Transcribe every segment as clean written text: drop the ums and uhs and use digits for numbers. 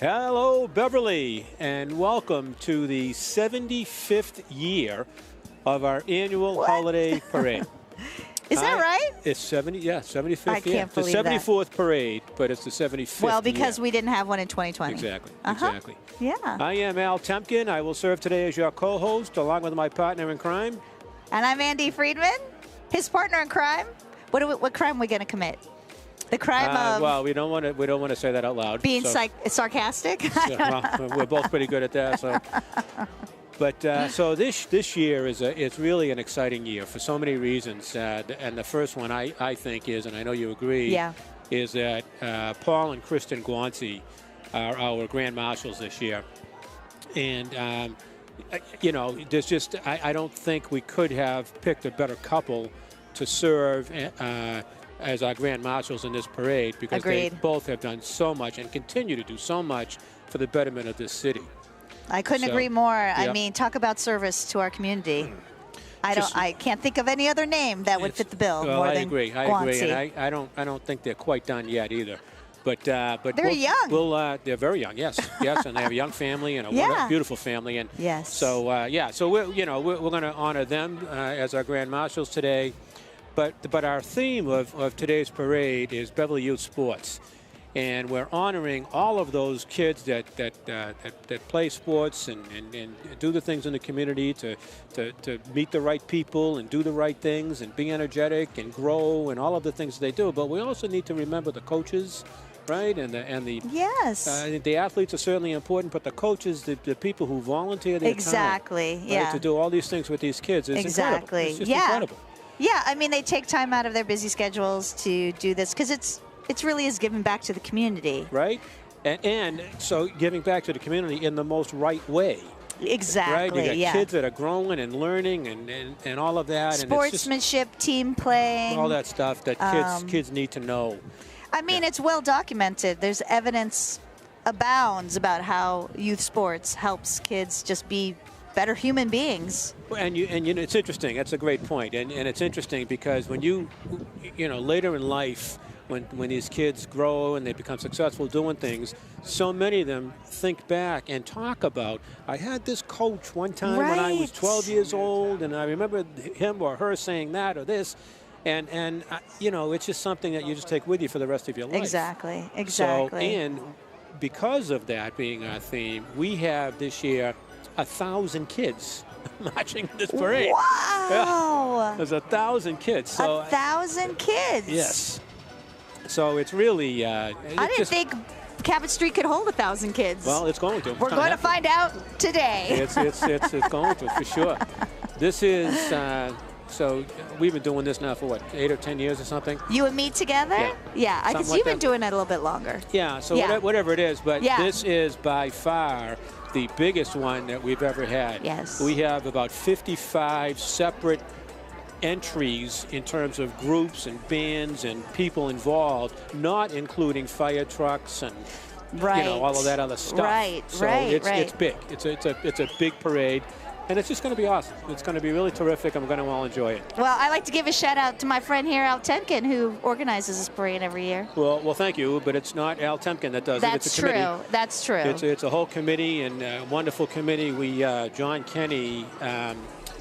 Hello, Beverly, and welcome to the 75th year of our annual holiday parade. Is that right? It's 75th I can't year. believe The that. 74th parade, but it's the 75th Well, because year. we didn't have one in 2020. Exactly, Uh-huh. exactly. Yeah. I am Al Temkin. I will serve today as your co-host, along with my partner in crime. And I'm Andy Friedman, his partner in crime. What crime are we going to commit? The crime of Well, we don't want to say that out loud. being so, sarcastic. well, we're both pretty good at that. So. But so this year it's really an exciting year for so many reasons. And the first one I think is, and I know you agree, Yeah. is that Paul and Kristen Guanci are our grand marshals this year. And you know, there's just I don't think we could have picked a better couple to serve as our grand marshals in this parade, because Agreed. they both have done so much and continue to do so much for the betterment of this city. I couldn't agree more. I mean, talk about service to our community. I can't think of any other name that would fit the bill Well, more I than agree. Guanci. And I don't think they're quite done yet either. But they're young. They're very young. Yes, yes, and they have a young family and a beautiful family. And yes. So so we're going to honor them as our grand marshals today. But our theme of today's parade is Beverly Youth Sports. And we're honoring all of those kids that play sports and do the things in the community to meet the right people and do the right things and be energetic and grow and all of the things they do. But we also need to remember the coaches, right? And the yes. The athletes are certainly important, but the coaches, the people who volunteer their time, right, to do all these things with these kids is incredible. It's just incredible. Yeah, I mean, they take time out of their busy schedules to do this because it's really is giving back to the community. Right. And so giving back to the community in the most right way. Exactly, right? You got kids that are growing and learning and all of that. Sportsmanship, and it's just, team playing. All that stuff that kids need to know. I mean, it's well documented. There's evidence abounds about how youth sports helps kids just be better human beings. And you know, it's interesting. That's a great point. And it's interesting because when you know, later in life, when these kids grow and they become successful doing things, so many of them think back and talk about, I had this coach one time when I was 12 years old, and I remember him or her saying that or this. And you know, it's just something that you just take with you for the rest of your life. Exactly. So, and because of that being our theme, we have this year 1,000 kids marching in this parade. Wow! Yeah. There's 1,000 kids. So 1,000 kids. Yes. So it's really. I didn't think Cabot Street could hold 1,000 kids. Well, it's going to. We're going to find out today. It's going to, for sure. This is. So we've been doing this now for what, 8 or 10 years or something? You and me together? Yeah, I guess you've been doing it a little bit longer. Yeah, so whatever it is, but this is by far the biggest one that we've ever had. Yes. We have about 55 separate entries in terms of groups and bands and people involved, not including fire trucks and you know, all of that other stuff. So it's big. It's a big parade. And it's just going to be awesome. It's going to be really terrific. I'm going to all enjoy it. Well, I like to give a shout out to my friend here, Al Temkin, who organizes this parade every year. Well, thank you. But it's not Al Temkin that does it. It's a committee. That's true. It's a whole committee and a wonderful committee. We John Kenny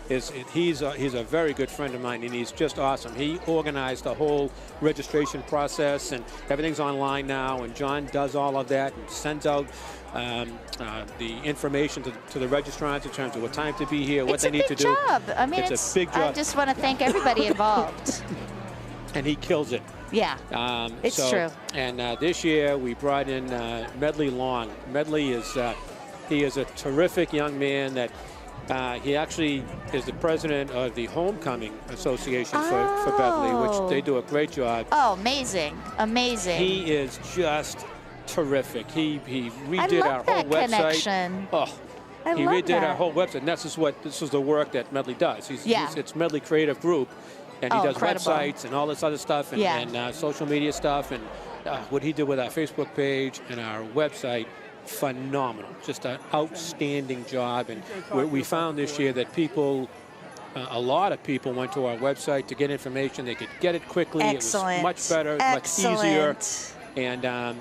he's a very good friend of mine, and he's just awesome. He organized the whole registration process, and everything's online now. And John does all of that and sends out the information to the registrants in terms of what time to be here, what they need to do. I mean, it's a big job. I just want to thank everybody involved. And he kills it. Yeah, it's true. And this year we brought in Medley Long. Medley is he is a terrific young man that he actually is the president of the Homecoming Association for Beverly, which they do a great job. Oh, amazing, amazing. He is just terrific. He redid our whole website. Connection. Oh, he redid our whole website. And this is the work that Medley does. It's Medley Creative Group, and he does websites and all this other stuff and social media stuff, and what he did with our Facebook page and our website. Phenomenal, just an outstanding job. And we found this year that people, a lot of people went to our website to get information. They could get it quickly. Excellent. It was much better, much easier. And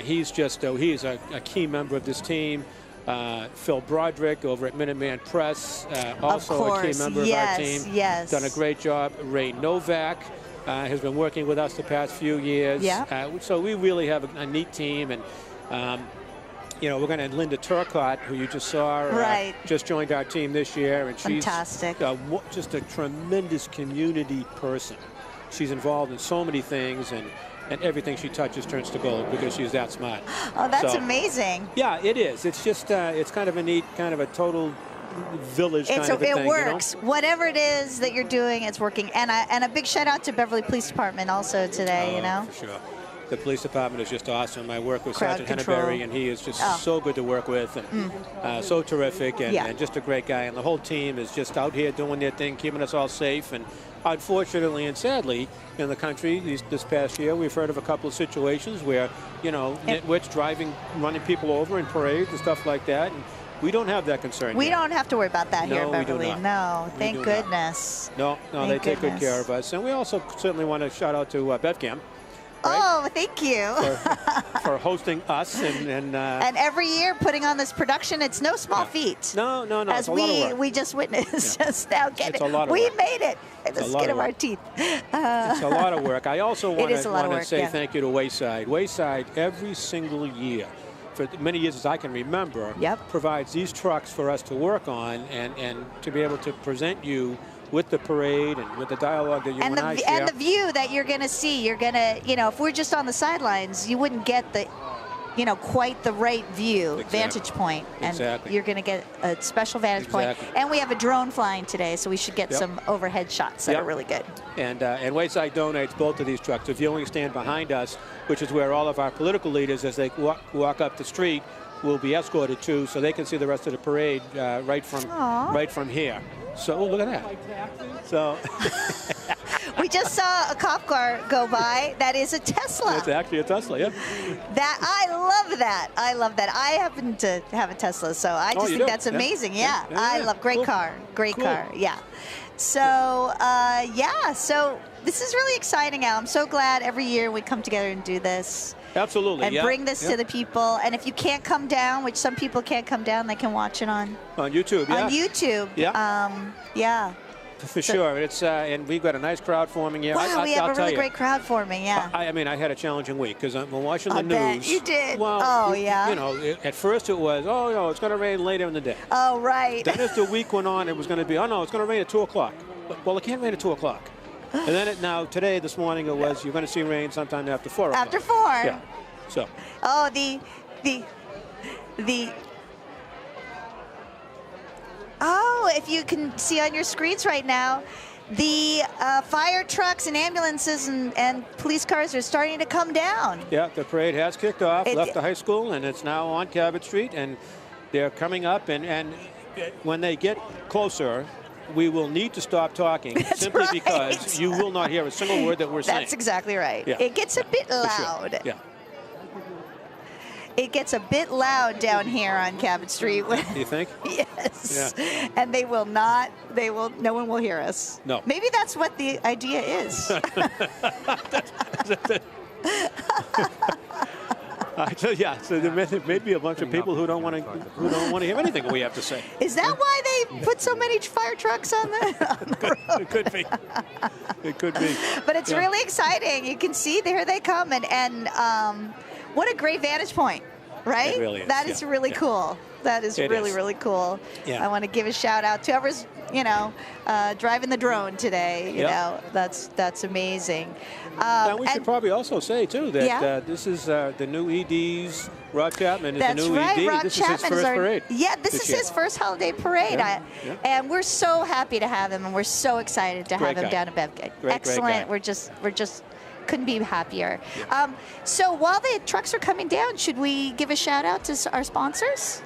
he's just he's a key member of this team. Phil Broderick over at Minuteman Press, also a key member of our team. Yes. Done a great job. Ray Novak has been working with us the past few years. Yeah. So we really have a neat team, and you know, we're going to Linda Turcott, who you just saw, just joined our team this year, and she's fantastic. Just a tremendous community person. She's involved in so many things, and everything she touches turns to gold because she's that smart. Oh, that's amazing. Yeah, it is. It's just it's kind of a neat, kind of a total village kind of a thing. It works. You know? Whatever it is that you're doing, it's working. And a big shout out to Beverly Police Department also today. You know, for sure. The police department is just awesome. I work with Crowd Sergeant control. Henneberry, and he is just so good to work with, and so terrific, and just a great guy. And the whole team is just out here doing their thing, keeping us all safe. And unfortunately and sadly, in the country this past year, we've heard of a couple of situations where, you know, nitwits driving, running people over in parades and stuff like that. And we don't have that concern. We don't have to worry about that here in Beverly. We do not. No, thank goodness. No, they take good care of us. And we also certainly want to shout out to BevCam. Right? Oh, thank you. For hosting us and every year putting on this production. It's no small feat. No. As it's a lot of work. We just witnessed just now. We made it. At the skin of our teeth. It's a lot of work. I also want to say thank you to Wayside. Wayside every single year, for many years as I can remember, provides these trucks for us to work on and to be able to present you with the parade and with the dialogue that you and I share. And the view that you're going to see. You're going to, you know, if we're just on the sidelines, you wouldn't get the, you know, quite the right view, vantage point. And you're going to get a special vantage point. And we have a drone flying today, so we should get some overhead shots that are really good. And Wayside donates both of these trucks. The viewing stand behind us, which is where all of our political leaders, as they walk up the street, will be escorted to, so they can see the rest of the parade right from here. So look at that. So we just saw a cop car go by. That is a Tesla. It's actually a Tesla, yeah. I love that. I love that. I happen to have a Tesla, so I just think that's amazing. Yeah. I love great car. Great car. Yeah. So so this is really exciting, Al. I'm so glad every year we come together and do this. Absolutely. And bring this to the people. And if you can't come down, which some people can't come down, they can watch it on YouTube. On YouTube. Yeah. For sure. It's and we've got a nice crowd forming here. Wow, we have a really great crowd forming. Yeah. I mean, I had a challenging week because I'm watching the news. Bet you did. Well, you know, at first it was, it's going to rain later in the day. Oh, right. Then as the week went on, it was going to be, no, it's going to rain at 2 o'clock. Well, it can't rain at 2 o'clock. And then today, this morning, it was, you're going to see rain sometime after 4 o'clock. After 4. Yeah. So. Oh, if you can see on your screens right now, the fire trucks and ambulances and police cars are starting to come down. Yeah, the parade has kicked off, left the high school, and it's now on Cabot Street, and they're coming up, and when they get closer, we will need to stop talking simply because you will not hear a single word that we're saying. That's exactly right. Yeah. It gets a bit loud. Sure. Yeah. It gets a bit loud down here on Cabot Street. You think? Yes. Yeah. And no one will hear us. No. Maybe that's what the idea is. So there may be a bunch of people who don't want to hear anything we have to say. Is that why they put so many fire trucks on the road? It could be. It could be. But it's really exciting. You can see there they come, and what a great vantage point, right? It really is. That is really cool. That is really cool. Yeah. I want to give a shout out to whoever's driving the drone today. You know, that's amazing. Now we should probably also say too that this is the new ED's Rob Chapman is the new ED. Rob this Chapman is his first parade. Yeah, this is his first holiday parade, and we're so happy to have him, and we're so excited to have him down at BevCam. Excellent. We're just couldn't be happier. Yeah. So while the trucks are coming down, should we give a shout out to our sponsors?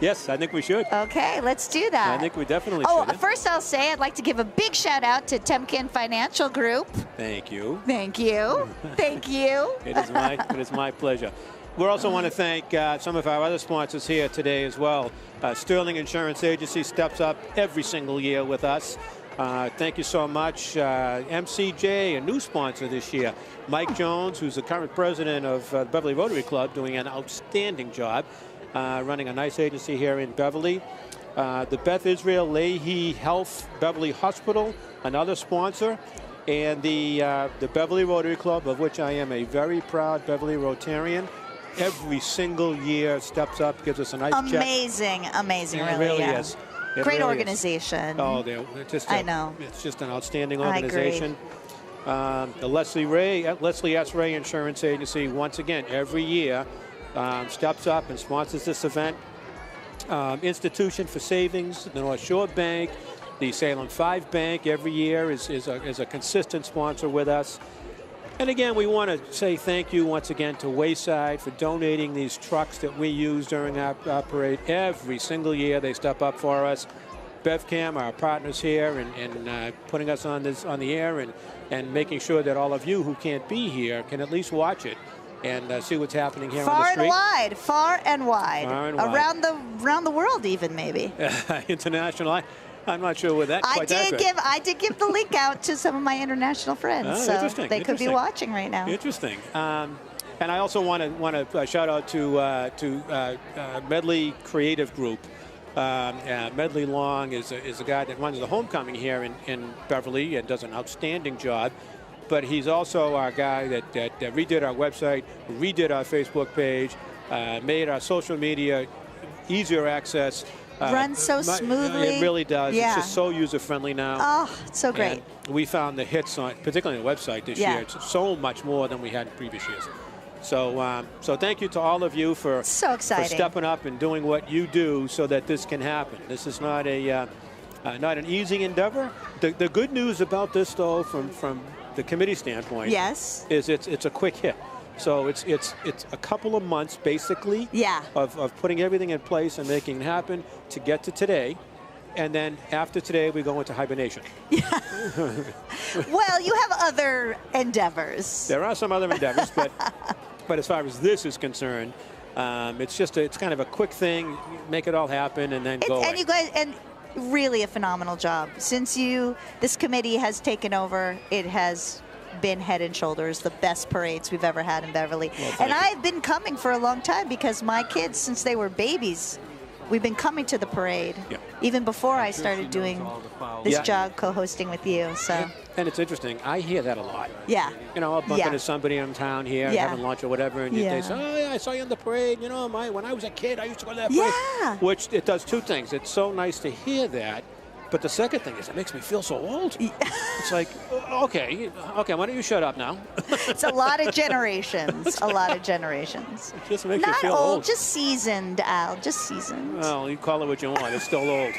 Yes, I think we should. Okay, let's do that. I think we definitely should. First I'll say I'd like to give a big shout out to Temkin Financial Group. Thank you. Thank you. Thank you. It is my pleasure. We also want to thank some of our other sponsors here today as well. Sterling Insurance Agency steps up every single year with us. Thank you so much. MCJ, a new sponsor this year. Mike Jones, who's the current president of the Beverly Rotary Club, doing an outstanding job, running a nice agency here in Beverly. The Beth Israel Leahy Health Beverly Hospital, another sponsor. And the Beverly Rotary Club, of which I am a very proud Beverly Rotarian. Every single year steps up, gives us a nice check. Amazing, It really really is. It Great really organization. Is. Oh, I know. It's just an outstanding organization. The Leslie S. Ray Insurance Agency, once again, every year steps up and sponsors this event. Institution for Savings, the North Shore Bank, the Salem 5 Bank every year is a consistent sponsor with us. And again, we want to say thank you once again to Wayside for donating these trucks that we use during our parade. Every single year they step up for us. BevCam, our partners here, and putting us on the air and making sure that all of you who can't be here can at least watch it and see what's happening here on the street. Far and wide. Around the world even, maybe. International. I'm not sure where that I did give the link out to some of my international friends, so they could be watching right now. Interesting. And I also want to shout out to Medley Creative Group. Medley Long is a guy that runs the homecoming here in Beverly and does an outstanding job. But he's also our guy that redid our website, redid our Facebook page, made our social media easier access. Runs so smoothly. It really does. Yeah. It's just so user-friendly now. Oh, it's so great. And we found the hits, particularly on the website this year. It's so much more than we had in previous years. So thank you to all of you for stepping up and doing what you do so that this can happen. This is not an easy endeavor. The good news about this, though, from the committee standpoint, is it's a quick hit. So it's a couple of months, basically, of putting everything in place and making it happen to get to today. And then after today, we go into hibernation. Well, you have other endeavors. There are some other endeavors, but as far as this is concerned, it's kind of a quick thing, make it all happen, and then go away. And you guys, really a phenomenal job. Since this committee has taken over, it has been head and shoulders the best parades we've ever had in Beverly. And I've been coming for a long time because my kids, since they were babies, we've been coming to the parade even before I started doing this job co-hosting with you. So. And it's interesting. I hear that a lot. Yeah. You know, I'll bump into somebody in town here having lunch or whatever, and they say, "Oh, yeah, I saw you on the parade. You know, when I was a kid, I used to go to that parade." Yeah. Which it does two things. It's so nice to hear that. But the second thing is it makes me feel so old. It's like, okay, why don't you shut up now? It's a lot of generations, a lot of generations. It just makes you feel old. old. Just seasoned, Al, just seasoned. Well, you call it what you want. It's still old.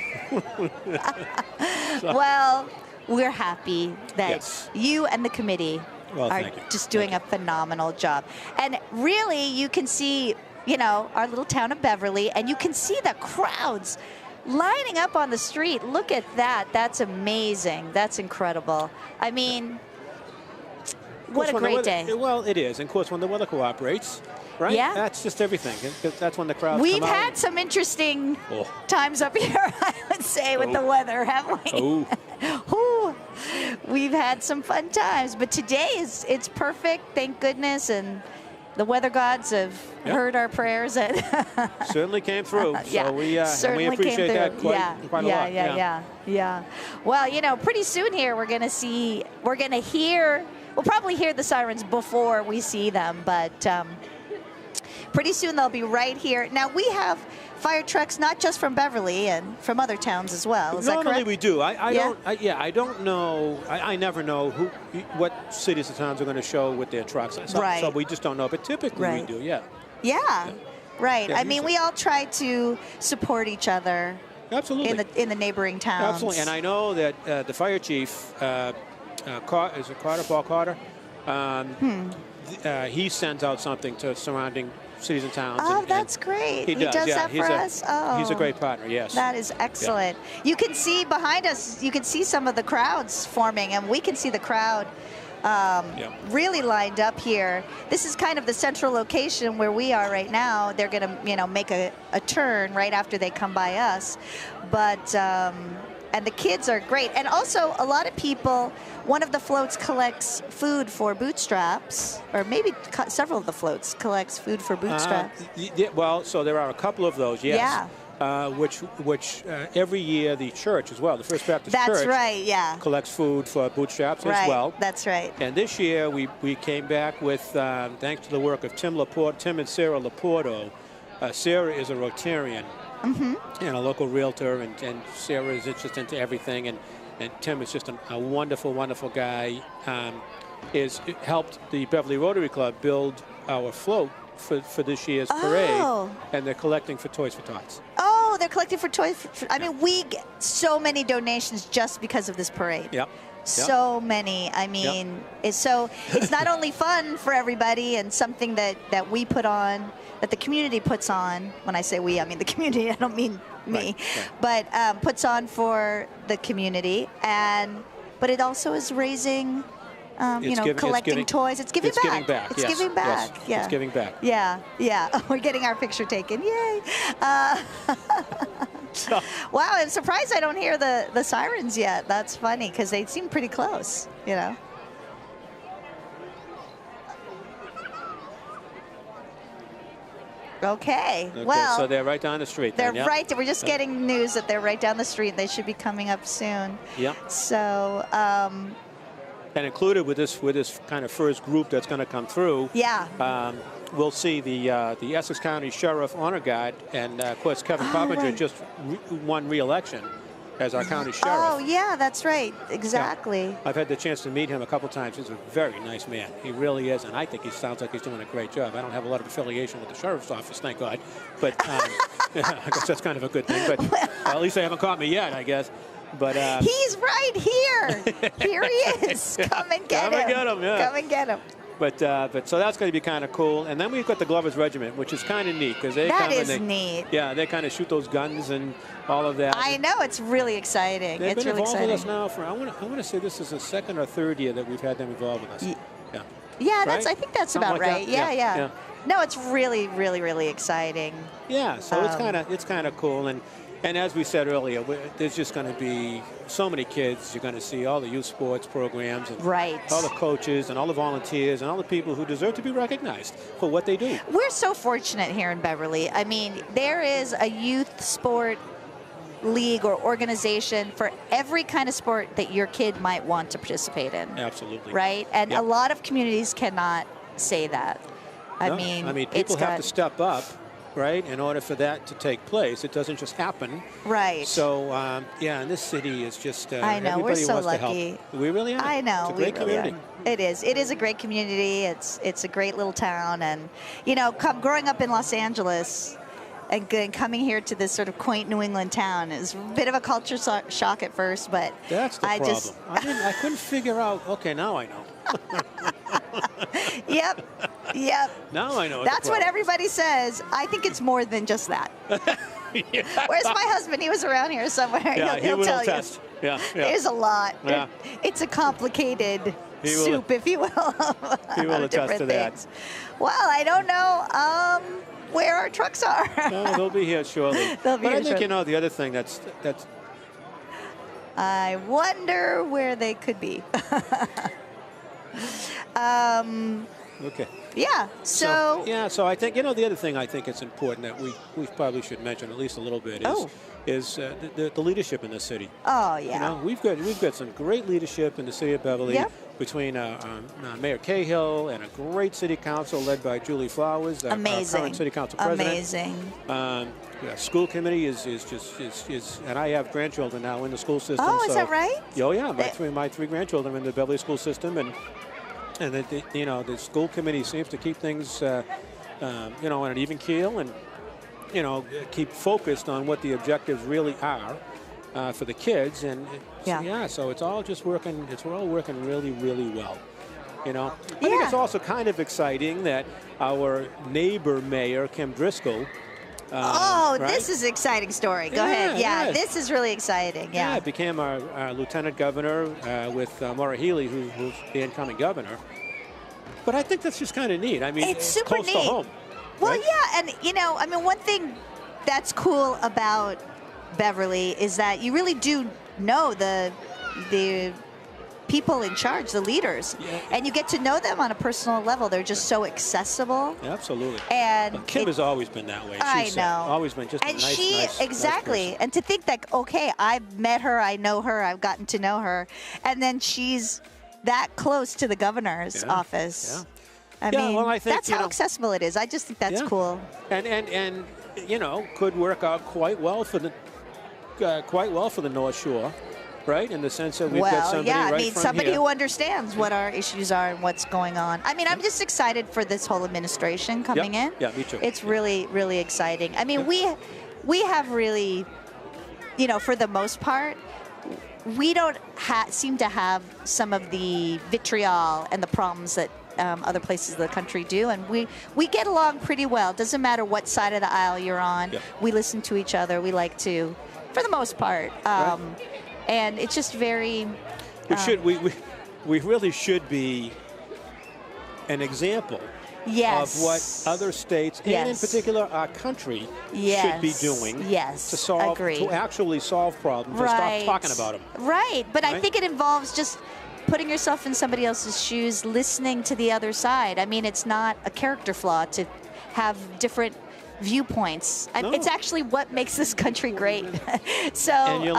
Well, we're happy that you and the committee are just doing a phenomenal job. And really, you can see, our little town of Beverly, and you can see the crowds lining up on the street. Look at that. That's amazing. That's incredible. I mean, what a great day. Well, it is. And of course, when the weather cooperates, right? Yeah. That's just everything. That's when the crowds We've come out. had some interesting times up here, I would say, with the weather, haven't we? Oh. We've had some fun times. But today it's perfect, thank goodness. And the weather gods have heard our prayers and certainly came through. So we appreciate that quite a lot. Yeah. Well, pretty soon here we'll probably hear the sirens before we see them, but pretty soon they'll be right here. Now we have fire trucks not just from Beverly and from other towns as well. Is that correct? Normally we do. I don't know. I never know what cities and towns are going to show with their trucks. So we just don't know. But typically we do. Yeah, right. I mean, we all try to support each other. Absolutely. In the neighboring towns. Absolutely. And I know that the fire chief, is it Carter, Paul Carter? He sends out something to surrounding cities and towns. Oh, that's great. He does that for us? Oh. He's a great partner, yes. That is excellent. Yeah. You can see behind us, you can see some of the crowds forming, and we can see the crowd really lined up here. This is kind of the central location where we are right now. They're going to, make a turn right after they come by us. But and the kids are great. And also, a lot of people, one of the floats collects food for bootstraps, or maybe several of the floats collects food for bootstraps. Well, so there are a couple of those, yes. Yeah. Which every year the church as well, the First Baptist Church. That's right, yeah. Collects food for bootstraps right, as well. That's right. And this year we came back with, thanks to the work of Tim and Sarah Laporto. Sarah is a Rotarian and a local realtor, and Sarah is interested into everything, and Tim is just a wonderful, wonderful guy. It helped the Beverly Rotary Club build our float for this year's parade, and they're collecting for Toys for Tots. Oh, they're collecting for toys. I mean, we get so many donations just because of this parade. Yep. So many. I mean, it's not only fun for everybody and something that we put on, that the community puts on. When I say we, I mean the community. I don't mean me, but puts on for the community, but it also is raising. Collecting toys. It's giving back. It's giving back. Yes. Yeah. It's giving back. Yeah. Yeah. Oh, we're getting our picture taken. Yay. Wow. I'm surprised I don't hear the sirens yet. That's funny because they seem pretty close, you know. Okay. Well, so they're right down the street. They're right. We're just getting news that they're right down the street. They should be coming up soon. Yep. So. And included with this kind of first group that's going to come through, we'll see the Essex County Sheriff Honor Guard, and of course Kevin Coppinger just won re-election as our county sheriff. Oh yeah, that's right, exactly. Yeah. I've had the chance to meet him a couple times. He's a very nice man. He really is, and I think he sounds like he's doing a great job. I don't have a lot of affiliation with the sheriff's office, thank God, but I guess that's kind of a good thing. But at least they haven't caught me yet, I guess. But he's right here. Here he is. Come and get him. Come and get him. Yeah. Come and get him. But so that's going to be kind of cool. And then we've got the Glover's Regiment, which is kind of neat because they neat. Yeah, they kind of shoot those guns and all of that. I know, it's really exciting. They've been really involved with us now for I want to say this is the second or third year that we've had them involved with us. Yeah, I think that's Something about like right. That? Yeah. No, it's really, really, really exciting. Yeah, so it's kind of cool. And as we said earlier, there's just going to be so many kids. You're going to see all the youth sports programs and all the coaches and all the volunteers and all the people who deserve to be recognized for what they do. We're so fortunate here in Beverly. I mean, there is a youth sport league or organization for every kind of sport that your kid might want to participate in. Absolutely. Right? And a lot of communities cannot say that. I mean, people have to step up. Right, in order for that to take place, it doesn't just happen. Right. So, and this city is just. I know, we're so lucky. We really are. I know, it's a great community. It is. It is a great community. It's a great little town, and growing up in Los Angeles, and coming here to this sort of quaint New England town is a bit of a culture shock at first, but that's the problem. I couldn't figure out. Okay, now I know. Yep. Now I know. That's what everybody says. I think it's more than just that. Where's my husband? He was around here somewhere. Yeah, he'll tell you. Yeah. There's a lot. Yeah. It's a complicated soup, if you will. He will attest to that. Well, I don't know where our trucks are. No, they'll be here shortly. But I think the other thing that's. I wonder where they could be. Okay. Yeah. So I think the other thing I think it's important that we probably should mention at least a little bit is the leadership in the city. Oh yeah. We've got some great leadership in the city of Beverly between Mayor Cahill and a great city council led by Julie Flowers, our current city council president. Amazing. School committee is and I have grandchildren now in the school system. Oh, is that right? Oh yeah, my three grandchildren are in the Beverly school system, and the school committee seems to keep things on an even keel, and keep focused on what the objectives really are for the kids, and so it's all just working. We're all working really, really well. I think it's also kind of exciting that our neighbor mayor Kim Driscoll. This is an exciting story. Go ahead. Yeah, this is really exciting. Yeah, became our lieutenant governor with Maura Healey, who's the incoming governor. But I think that's just kind of neat. I mean, it's super close neat. To home. Well, right? And one thing that's cool about Beverly is that you really do know the people in charge, the leaders, and you get to know them on a personal level. They're just so accessible. Yeah, absolutely. And well, Kim has always been that way. I know. Always been just and a nice, she exactly. Nice and to think that, okay, I've met her, I know her, I've gotten to know her, and then she's that close to the governor's office. Yeah. I mean, well, I think, that's how accessible it is. I just think that's cool. And you know, could work out quite well for the North Shore. Right, in the sense that we've got somebody I mean, from somebody here. who understands what our issues are and what's going on. I mean, I'm just excited for this whole administration coming in. Yeah, me too. It's really, really exciting. I mean, we have really, you know, for the most part, we don't seem to have some of the vitriol and the problems that other places of the country do, and we get along pretty well. Doesn't matter what side of the aisle you're on. Yeah. We listen to each other. We like to, for the most part. And it's just very. We really should be an example of what other states and in particular our country should be doing to actually solve problems and stop talking about them. Right, but I think it involves just putting yourself in somebody else's shoes, listening to the other side. I mean, it's not a character flaw to have different viewpoints. It's actually what makes this country great. So and you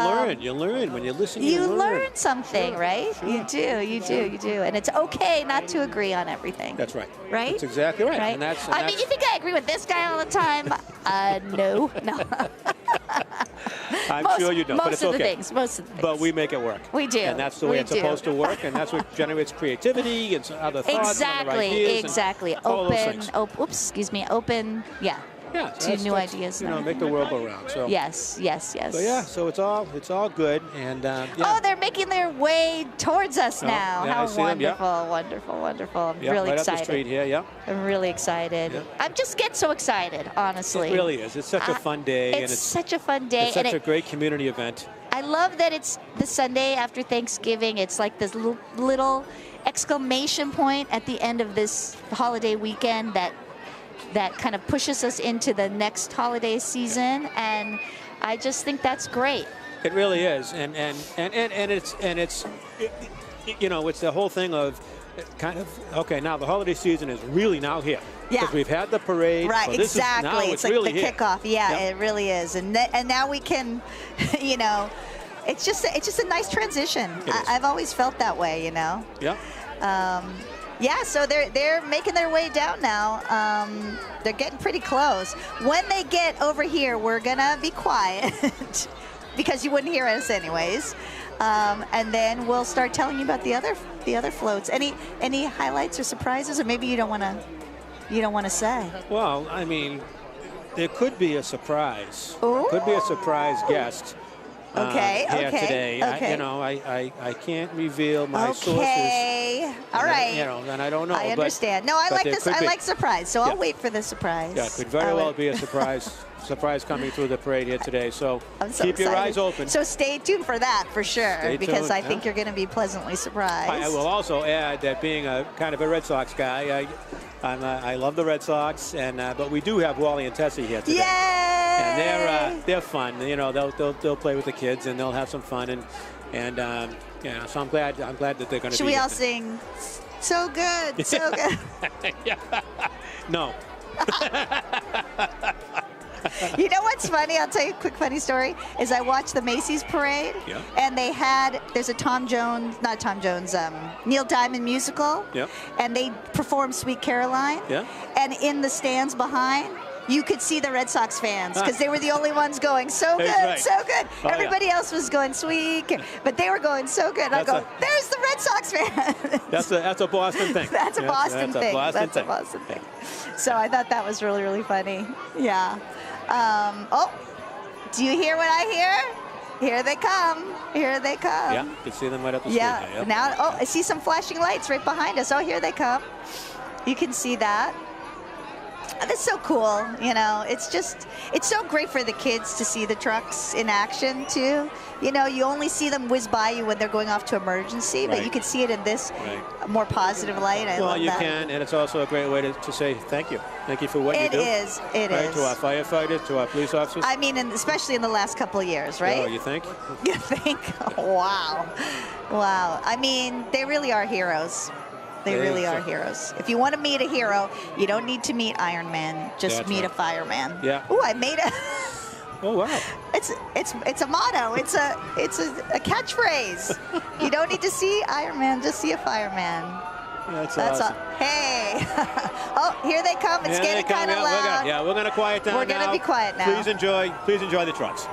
learn when you listen. You learn something, right? Sure. You do, and it's okay not to agree on everything. That's right. Right? That's exactly right. And I mean, you think I agree with this guy all the time? No. I'm sure you don't, but it's okay. Most of the things. But we make it work. We do. And that's the way it's supposed to work, and that's what generates creativity and other thoughts and other ideas. Exactly. Open, to new ideas. You know, make the world go round. So yes. So so it's all good, and oh, they're making their way towards us now. How wonderful! I'm really right excited. Up the street here, I'm really excited. Yeah. I just get so excited, honestly. It really is. It's such a fun day. It's such a fun day. It's such a great community event. I love that it's the Sunday after Thanksgiving. It's like this little exclamation point at the end of this holiday weekend that kind of pushes us into the next holiday season, and I just think that's great. It really is, and it's you know, it's the whole thing of kind of okay. Now the holiday season is really now here. Yeah, because we've had the parade. Right, so exactly. It's like really the kickoff. Yeah, it really is, and now we can, you know, it's just a nice transition. I've always felt that way, you know. Yeah. Yeah, so they're making their way down now. They're getting pretty close. When they get over here, we're gonna be quiet because you wouldn't hear us anyways. And then we'll start telling you about the other floats. Any highlights or surprises, or maybe you don't want to say? Well, I mean, there could be a surprise. Ooh. Could be a surprise guest. Here today. Okay. I can't reveal my sources. All right. And I don't know. I understand. No, I like this. I like surprise. So I'll wait for the surprise. Yeah, it could very well be a surprise coming through the parade here today. So, keep your eyes open. So stay tuned for that for sure, because I think you're going to be pleasantly surprised. I will also add that being a kind of a Red Sox guy, I love the Red Sox, and but we do have Wally and Tessie here today. Yay! And they're fun. You know, they'll play with the kids and they'll have some fun, and so I'm glad that they're going to be here. Should we all sing? So good, so good. No. You know what's funny? I'll tell you a quick funny story. Is I watched the Macy's parade, and there's a Neil Diamond musical, and they performed Sweet Caroline, and in the stands behind, you could see the Red Sox fans because they were the only ones going so good, so good. Everybody else was going sweet, but they were going so good. And I go, there's the Red Sox fan. That's a Boston thing. That's a Boston thing. That's a Boston thing. So I thought that was really, really funny. Yeah. Do you hear what I hear? Here they come. Here they come. Yeah, you can see them right up the street. Yeah. Now, I see some flashing lights right behind us. Oh, here they come. You can see that. That's so cool, you know. It's so great for the kids to see the trucks in action too. You know, you only see them whiz by you when they're going off to emergency, but you can see it in this more positive light. I love that. Well, you can, and it's also a great way to say thank you. Thank you for what you do. It is. To our firefighters, to our police officers. I mean, especially in the last couple of years, right? Oh, you think? You think? Wow. Wow. I mean, they really are heroes. They really are heroes. If you want to meet a hero, you don't need to meet Iron Man. Just meet a fireman. Yeah. Ooh, I made a. Oh wow. It's a motto. It's a catchphrase. You don't need to see Iron Man. Just see a fireman. That's awesome. Hey. Oh, here they come. It's getting kind of loud. We're gonna quiet down. We're gonna be quiet now. Please enjoy the trucks.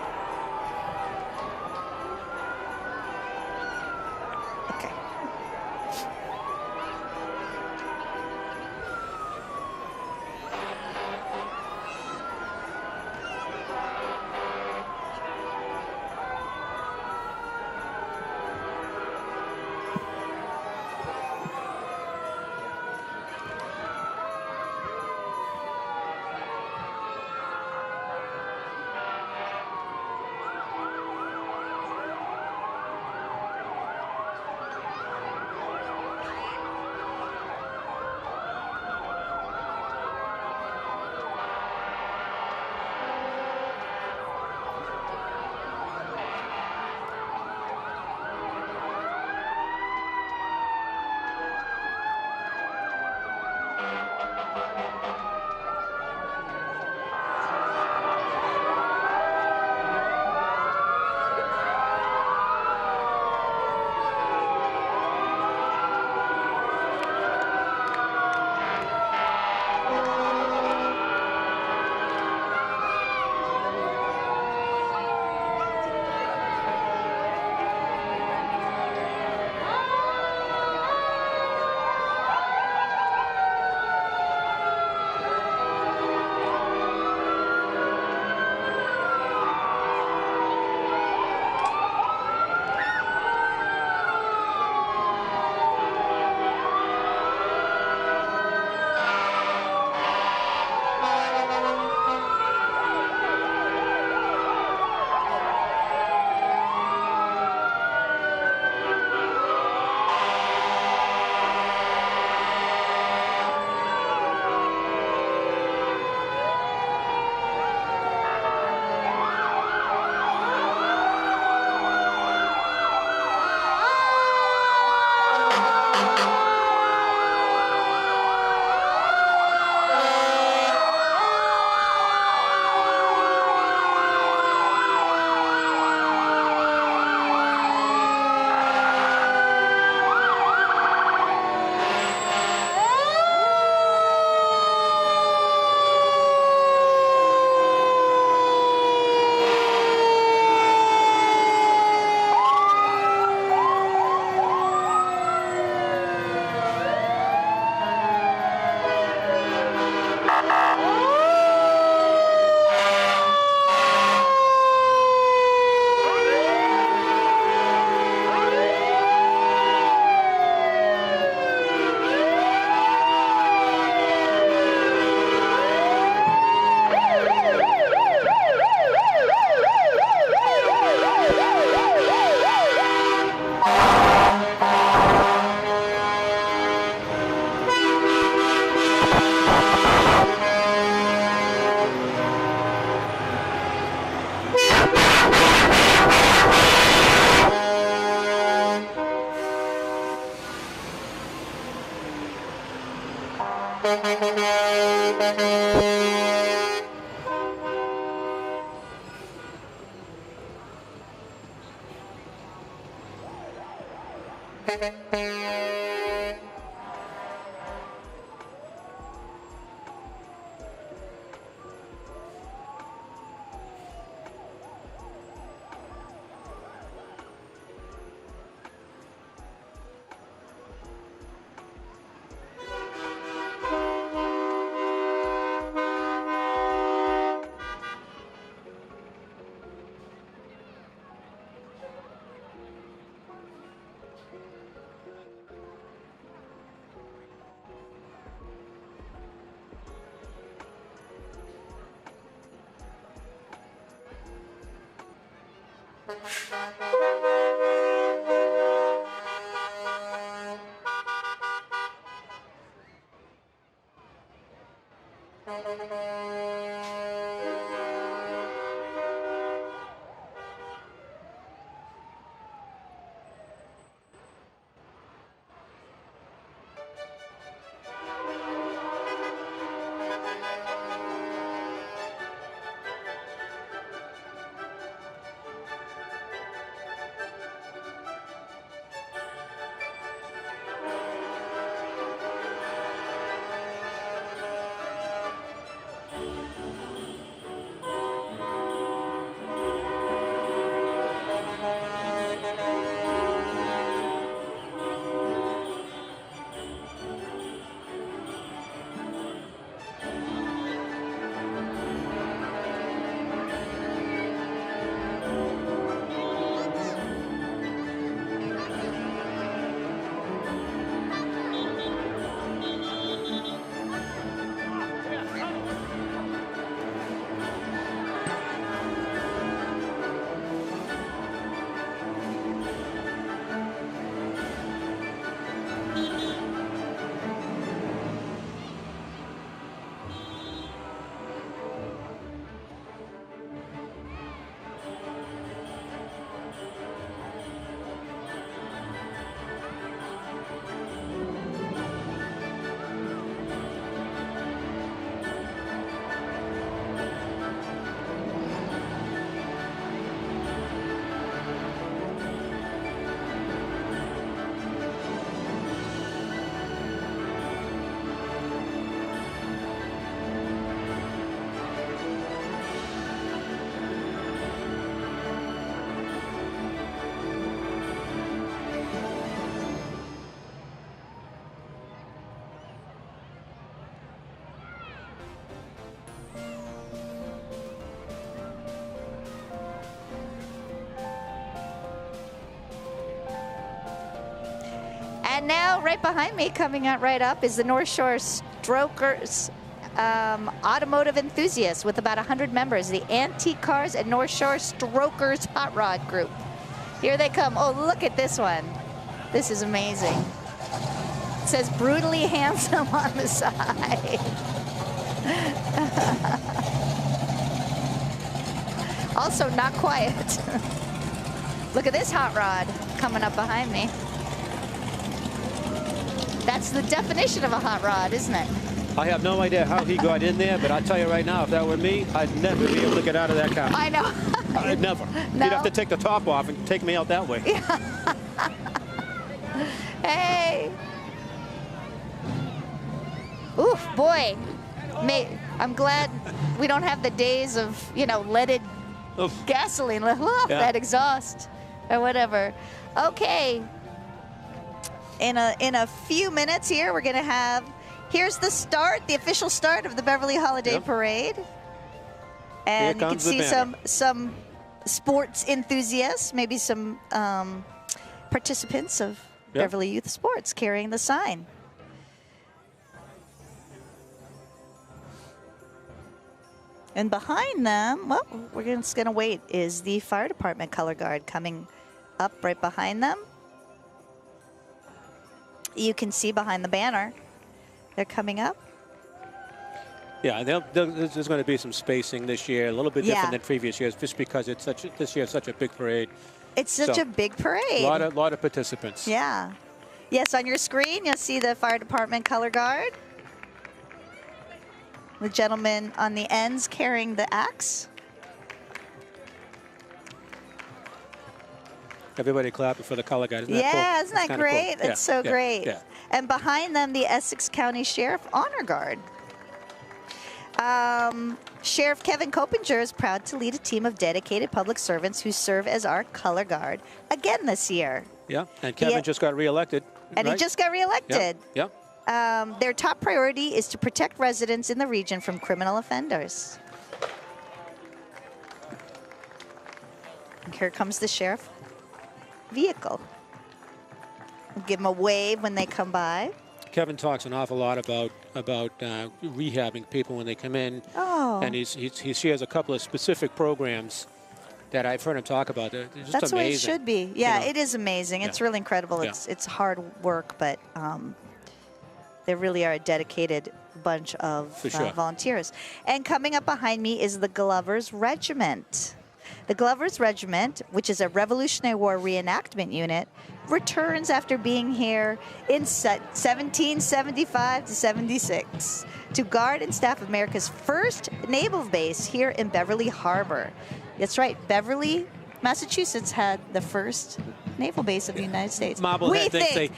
And now, right behind me, coming out right up, is the North Shore Strokers Automotive Enthusiasts with about 100 members, the Antique Cars and North Shore Strokers Hot Rod Group. Here they come. Oh, look at this one. This is amazing. It says brutally handsome on the side. Also not quiet. Look at this hot rod coming up behind me. That's the definition of a hot rod, isn't it? I have no idea how he got in there, but I'll tell you right now, if that were me, I'd never be able to get out of that car. I know. I'd never. No. You'd have to take the top off and take me out that way. Yeah. Hey. Oof, boy. I'm glad we don't have the days of, you know, leaded gasoline. That exhaust or whatever. Okay. In a few minutes here, we're going to have, here's the start, the official start of the Beverly Holiday Parade. And you can see some sports enthusiasts, maybe some participants of Beverly Youth Sports carrying the sign. And behind them, well, we're just going to wait, is the fire department color guard coming up right behind them. You can see behind the banner, they're coming up. Yeah, there's going to be some spacing this year, a little bit different than previous years, just because it's this year is such a big parade. It's such a big parade. A lot of participants. Yeah. Yes, on your screen, you'll see the fire department color guard. The gentleman on the ends carrying the axe. Everybody clapping for the color guard. Isn't that cool? Isn't that great? Cool. It's so great. Yeah. And behind them, the Essex County Sheriff Honor Guard. Sheriff Kevin Copinger is proud to lead a team of dedicated public servants who serve as our color guard again this year. Yeah, and Kevin just got reelected. And he just got reelected. Yeah. Their top priority is to protect residents in the region from criminal offenders. And here comes the sheriff vehicle. We'll give them a wave when they come by. Kevin talks an awful lot about rehabbing people when they come in. Oh. And he shares a couple of specific programs that I've heard him talk about. They're just That's amazing. what it should be. Yeah, you know. it is amazing. It's really incredible. Yeah. It's hard work, but they really are a dedicated bunch of sure. volunteers. And coming up behind me is the Glover's Regiment. The Glover's Regiment, which is a Revolutionary War reenactment unit, returns after being here in 1775 to 76 to guard and staff America's first naval base here in Beverly Harbor. That's right, Beverly, Massachusetts had the first naval base of the United States. Marblehead, we think.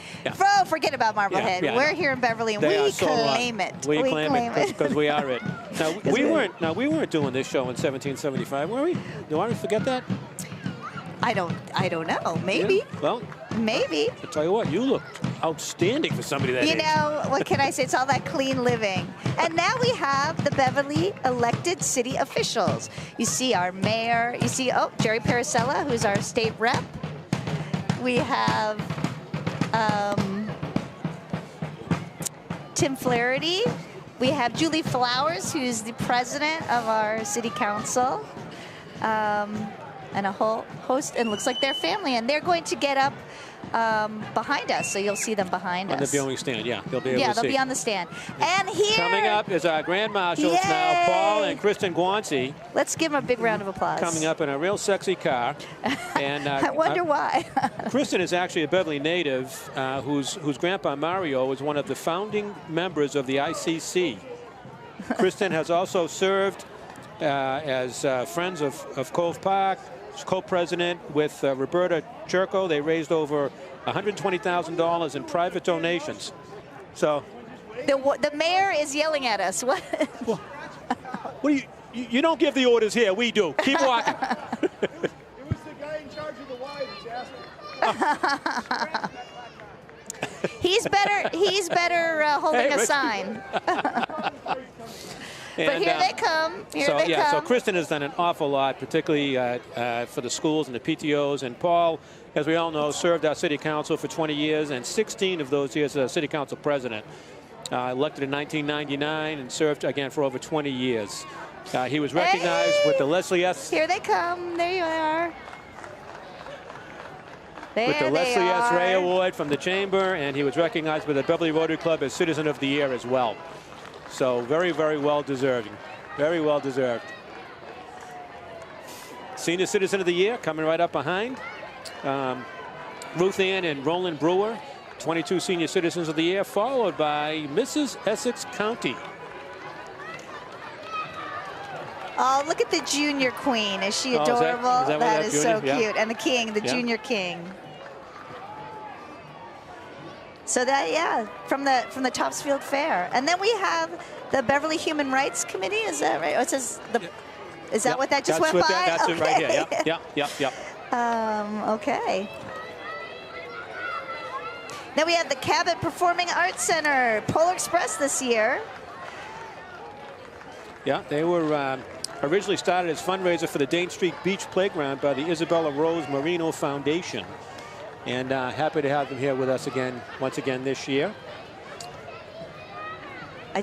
Forget about Marblehead. Yeah, We're here in Beverly, and we claim it. We claim it because we are it. Now we weren't doing this show in 1775, were we? Do I forget that? I don't know. Maybe. Yeah, well, maybe. I'll tell you what, you look outstanding for somebody that age. You know, what can I say? It's all that clean living. And now we have the Beverly elected city officials. You see our mayor. You see, Jerry Paracella, who's our state rep. We have Tim Flaherty. We have Julie Flowers, who's the president of our city council. And a whole host, and looks like their family, and they're going to get up behind us, so you'll see them behind us. On the viewing stand, yeah, they'll be able to see. Yeah, they'll be on the stand. And here, coming up is our Grand Marshals now, Paul and Kristen Guanci. Let's give them a big round of applause. Coming up in a real sexy car. And I wonder why. Kristen is actually a Beverly native whose grandpa Mario was one of the founding members of the ICC. Kristen has also served as Friends of Cove Park. She's co-president with Roberta Churko. They raised over $120,000 in private donations. So the mayor is yelling at us. What? Well, what do you don't give the orders here. We do. Keep walking. It was the guy in charge of the wives asking. He's better holding a sign. But here they come. So Kristen has done an awful lot, particularly for the schools and the PTOs. And Paul, as we all know, served our city council for 20 years, and 16 of those years as city council president. Elected in 1999 and served again for over 20 years. He was recognized with the Leslie S. Here they come. There you are. With the Leslie S. Ray Award from the Chamber, and he was recognized by the Beverly Rotary Club as Citizen of the Year as well. So very, very well deserved. Very well deserved. Senior Citizen of the Year coming right up behind. Ruth Ann and Roland Brewer, 22 Senior Citizens of the Year, followed by Mrs. Essex County. Oh, look at the junior queen. Is she adorable? That is so cute. And the king, the junior king. So that, yeah, from the Topsfield Fair. And then we have the Beverly Human Rights Committee. Is that right? Oh, it says is that what that just went by? That's it right here. Yep. Okay. Then we have the Cabot Performing Arts Center, Polar Express this year. Yeah, they were originally started as fundraiser for the Dane Street Beach Playground by the Isabella Rose Marino Foundation. And happy to have them here with us once again this year.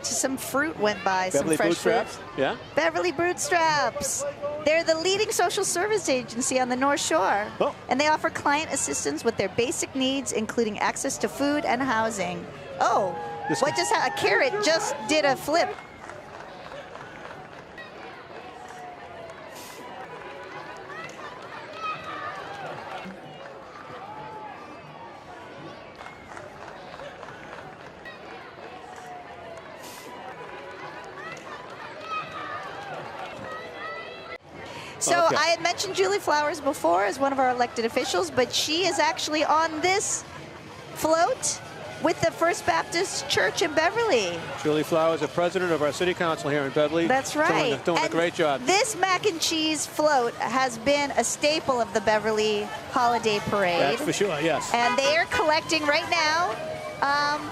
Some fruit went by, Beverly some fresh Bootstraps. fruit. Yeah. Beverly Bootstraps. They're the leading social service agency on the North Shore. Oh. And they offer client assistance with their basic needs, including access to food and housing. Oh, what just happened? A carrot just did a flip. So I had mentioned Julie Flowers before as one of our elected officials, but she is actually on this float with the First Baptist Church in Beverly. Julie Flowers, the president of our city council here in Beverly. That's right. Doing a great job. This mac and cheese float has been a staple of the Beverly Holiday Parade. That's for sure, yes. And they are collecting right now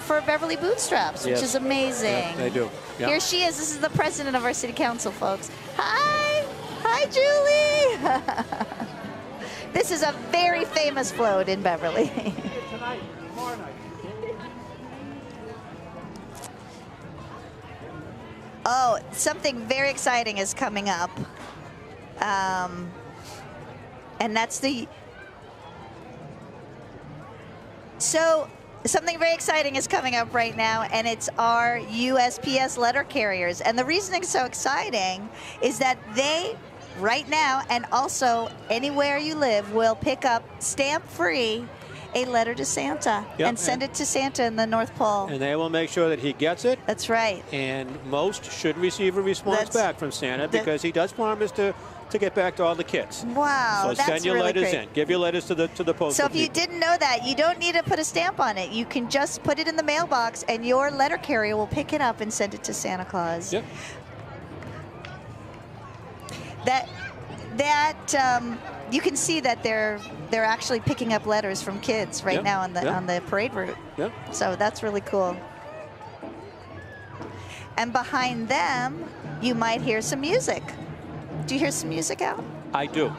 for Beverly Bootstraps, which is amazing. Yeah, they do. Yep. Here she is. This is the president of our city council, folks. Hi. Hi, Julie. This is a very famous float in Beverly. Tonight, tomorrow night. Oh, something very exciting is coming up. And that's the... So something very exciting is coming up right now, and it's our USPS letter carriers. And the reason it's so exciting is that they, right now, and also anywhere you live, will pick up stamp-free a letter to Santa and send it to Santa in the North Pole. And they will make sure that he gets it. That's right. And most should receive a response back from Santa, because he does promise to get back to all the kids. Wow, so that's send your really letters great. in. Give your letters to the postal So if you people. didn't know that, you don't need to put a stamp on it. You can just put it in the mailbox, and your letter carrier will pick it up and send it to Santa Claus. Yep. You can see that they're actually picking up letters from kids right now on the parade route. Yep. So that's really cool. And behind them, you might hear some music. Do you hear some music out? I do.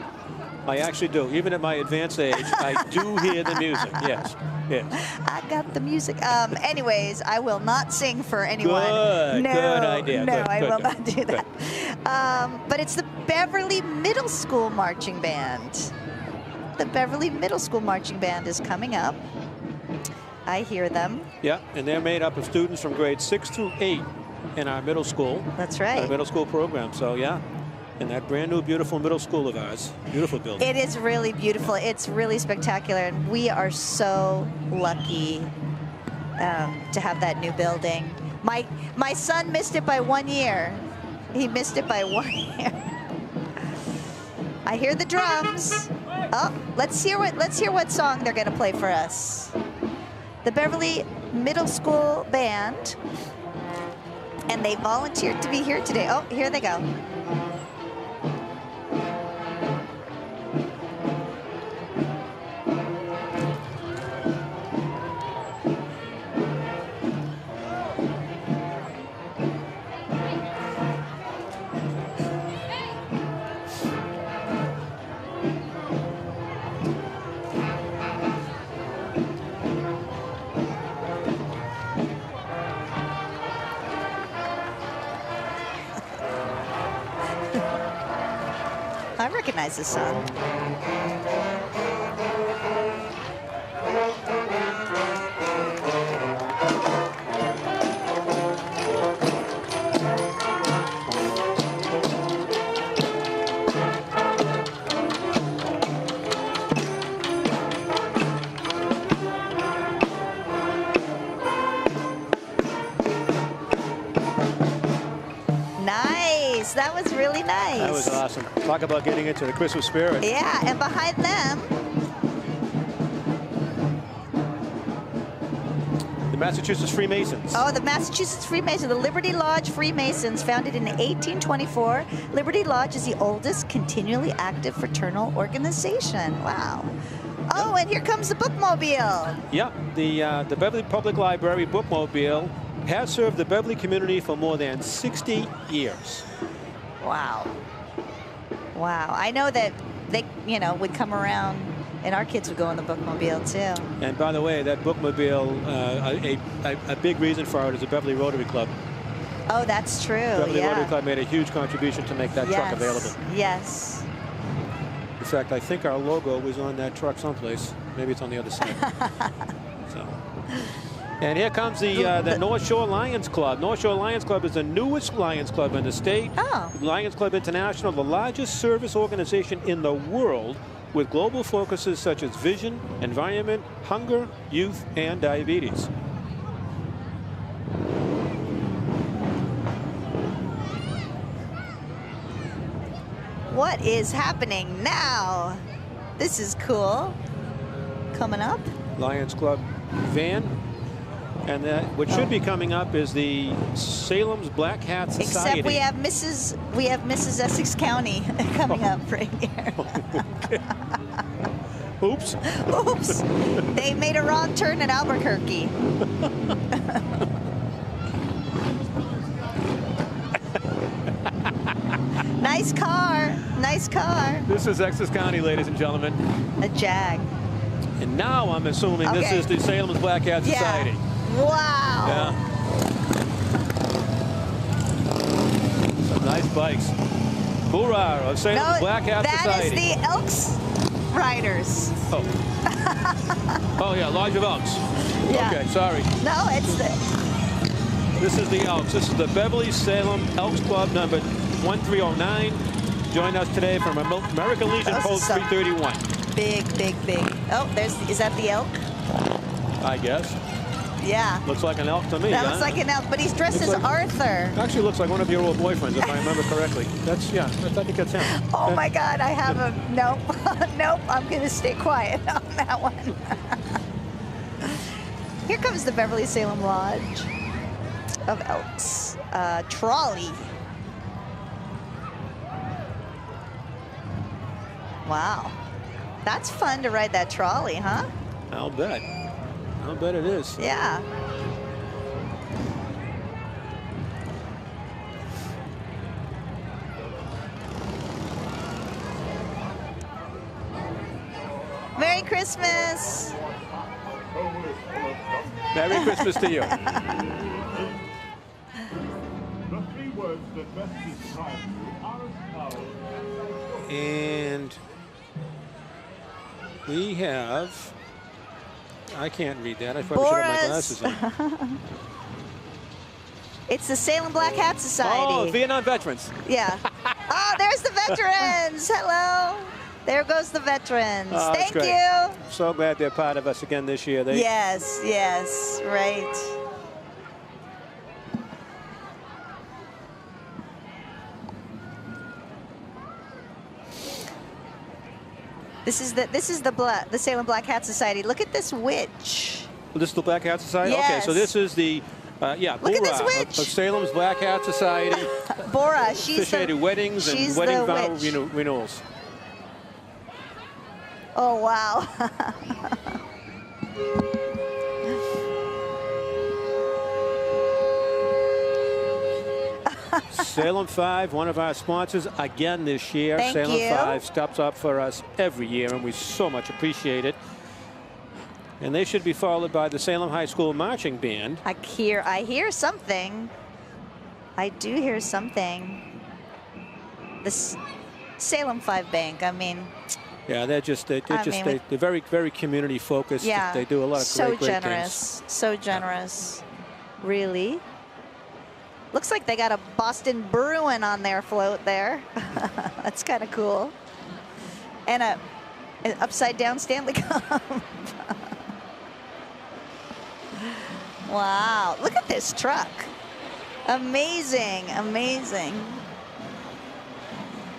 I actually do. Even at my advanced age, I do hear the music. Yes. Yes. I got the music. Anyways, I will not sing for anyone. Good. No, Good idea. No, Good, I good, will good. not do that. But it's the Beverly Middle School Marching Band. The Beverly Middle School Marching Band is coming up. I hear them. Yeah, and they're made up of students from grades 6 through 8 in our middle school. That's right. Our middle school program. So, yeah. And that brand new, beautiful middle school of ours. Beautiful building. It is really beautiful. It's really spectacular. And we are so lucky to have that new building. My son missed it by 1 year. He missed it by 1 year. I hear the drums. Oh, let's hear what song they're going to play for us. The Beverly Middle School Band. And they volunteered to be here today. Oh, here they go. I recognize this song. Nice. That was really nice. That was awesome. Talk about getting into the Christmas spirit. Yeah, and behind them, The Massachusetts Freemasons. oh, the Massachusetts Freemasons, the Liberty Lodge Freemasons, founded in 1824. Liberty Lodge is the oldest continually active fraternal organization. Wow. Oh, and here comes the bookmobile. Yeah, the Beverly Public Library bookmobile has served the Beverly community for more than 60 years. Wow. Wow. I know that they, would come around, and our kids would go in the bookmobile too. And by the way, that bookmobile, a big reason for it is the Beverly Rotary Club. Oh, that's true. Beverly yeah. Rotary Club made a huge contribution to make that truck available. Yes. In fact, I think our logo was on that truck someplace. Maybe it's on the other side. So. And here comes the North Shore Lions Club. North Shore Lions Club is the newest Lions Club in the state. Oh. Lions Club International, the largest service organization in the world with global focuses such as vision, environment, hunger, youth, and diabetes. What is happening now? This is cool. Coming up. Lions Club van. And what should be coming up is the Salem's Black Hat Society. Except we have Mrs. Essex County coming up right here. Oops. Oops. They made a wrong turn at Albuquerque. Nice car. Nice car. This is Essex County, ladies and gentlemen. A Jag. And now I'm assuming this is the Salem's Black Hat Society. Wow. Yeah. Some nice bikes. Hoorah of Salem's Black Hat Society. That is the Elks riders. Oh. Oh, yeah, Lodge of Elks. Yeah. Okay, sorry. No, it's the... This is the Elks. This is the Beverly Salem Elks Club number 1309. Join us today from American Legion Post 331. Big, big, big. Oh, is that the elk? I guess. Yeah. Looks like an elk to me. That looks like an elk, but he's dressed as Arthur. Actually looks like one of your old boyfriends, if I remember correctly. That's, yeah, I think that's him. Oh my God, I have a, nope. Nope, I'm gonna stay quiet on that one. Here comes the Beverly Salem Lodge of Elks. Trolley. Wow. That's fun to ride that trolley, huh? I'll bet. I'll bet it is. Yeah. Merry Christmas. Merry Christmas to you. The three words that best describe you are as follows. And we have, I can't read that. I probably should have my glasses on. It's the Salem Black Hat Society. Oh, Vietnam veterans. Yeah. Oh, there's the veterans. Hello. There goes the veterans. Oh, Thank great. you. So glad they're part of us again this year. Yes, yes, right. This is the Salem Black Hat Society. Look at this witch. This is the Black Hat Society? Yes. Okay, so this is the, yeah, Look at this witch. of Salem's Black Hat Society. Bora, she's officiated weddings and wedding vow renewals. Oh, wow. Salem 5, one of our sponsors again this year. Thank Salem you. 5 steps up for us every year, and we so much appreciate it. And they should be followed by the Salem High School Marching Band. I hear something. I do hear something. The Salem 5 Bank, I mean. Yeah, they're very, very community focused. Yeah, They do a lot of great generous, things. so generous. Really? Looks like they got a Boston Bruin on their float there. That's kind of cool. And an upside down Stanley Cup. Wow, look at this truck. Amazing, amazing.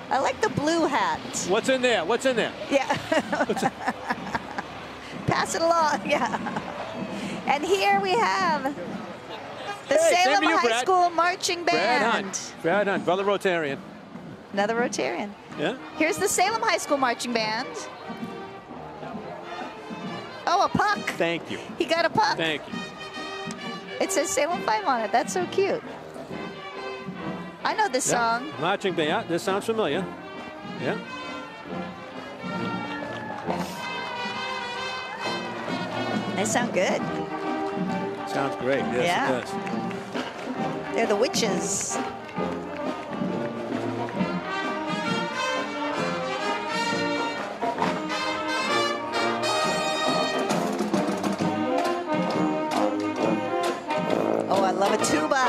I like the blue hat. What's in there? What's in there? Yeah. Pass it along, yeah. And here we have the Salem High School Marching Band. Brad Hunt, brother Rotarian. Another Rotarian. Yeah. Here's the Salem High School Marching Band. Oh, a puck. Thank you. He got a puck. Thank you. It says Salem 5 on it. That's so cute. I know this song. Marching band. Yeah, this sounds familiar. Yeah. They sound good. Sounds great. Yes, Yeah. it does. They're the witches. Oh, I love a tuba.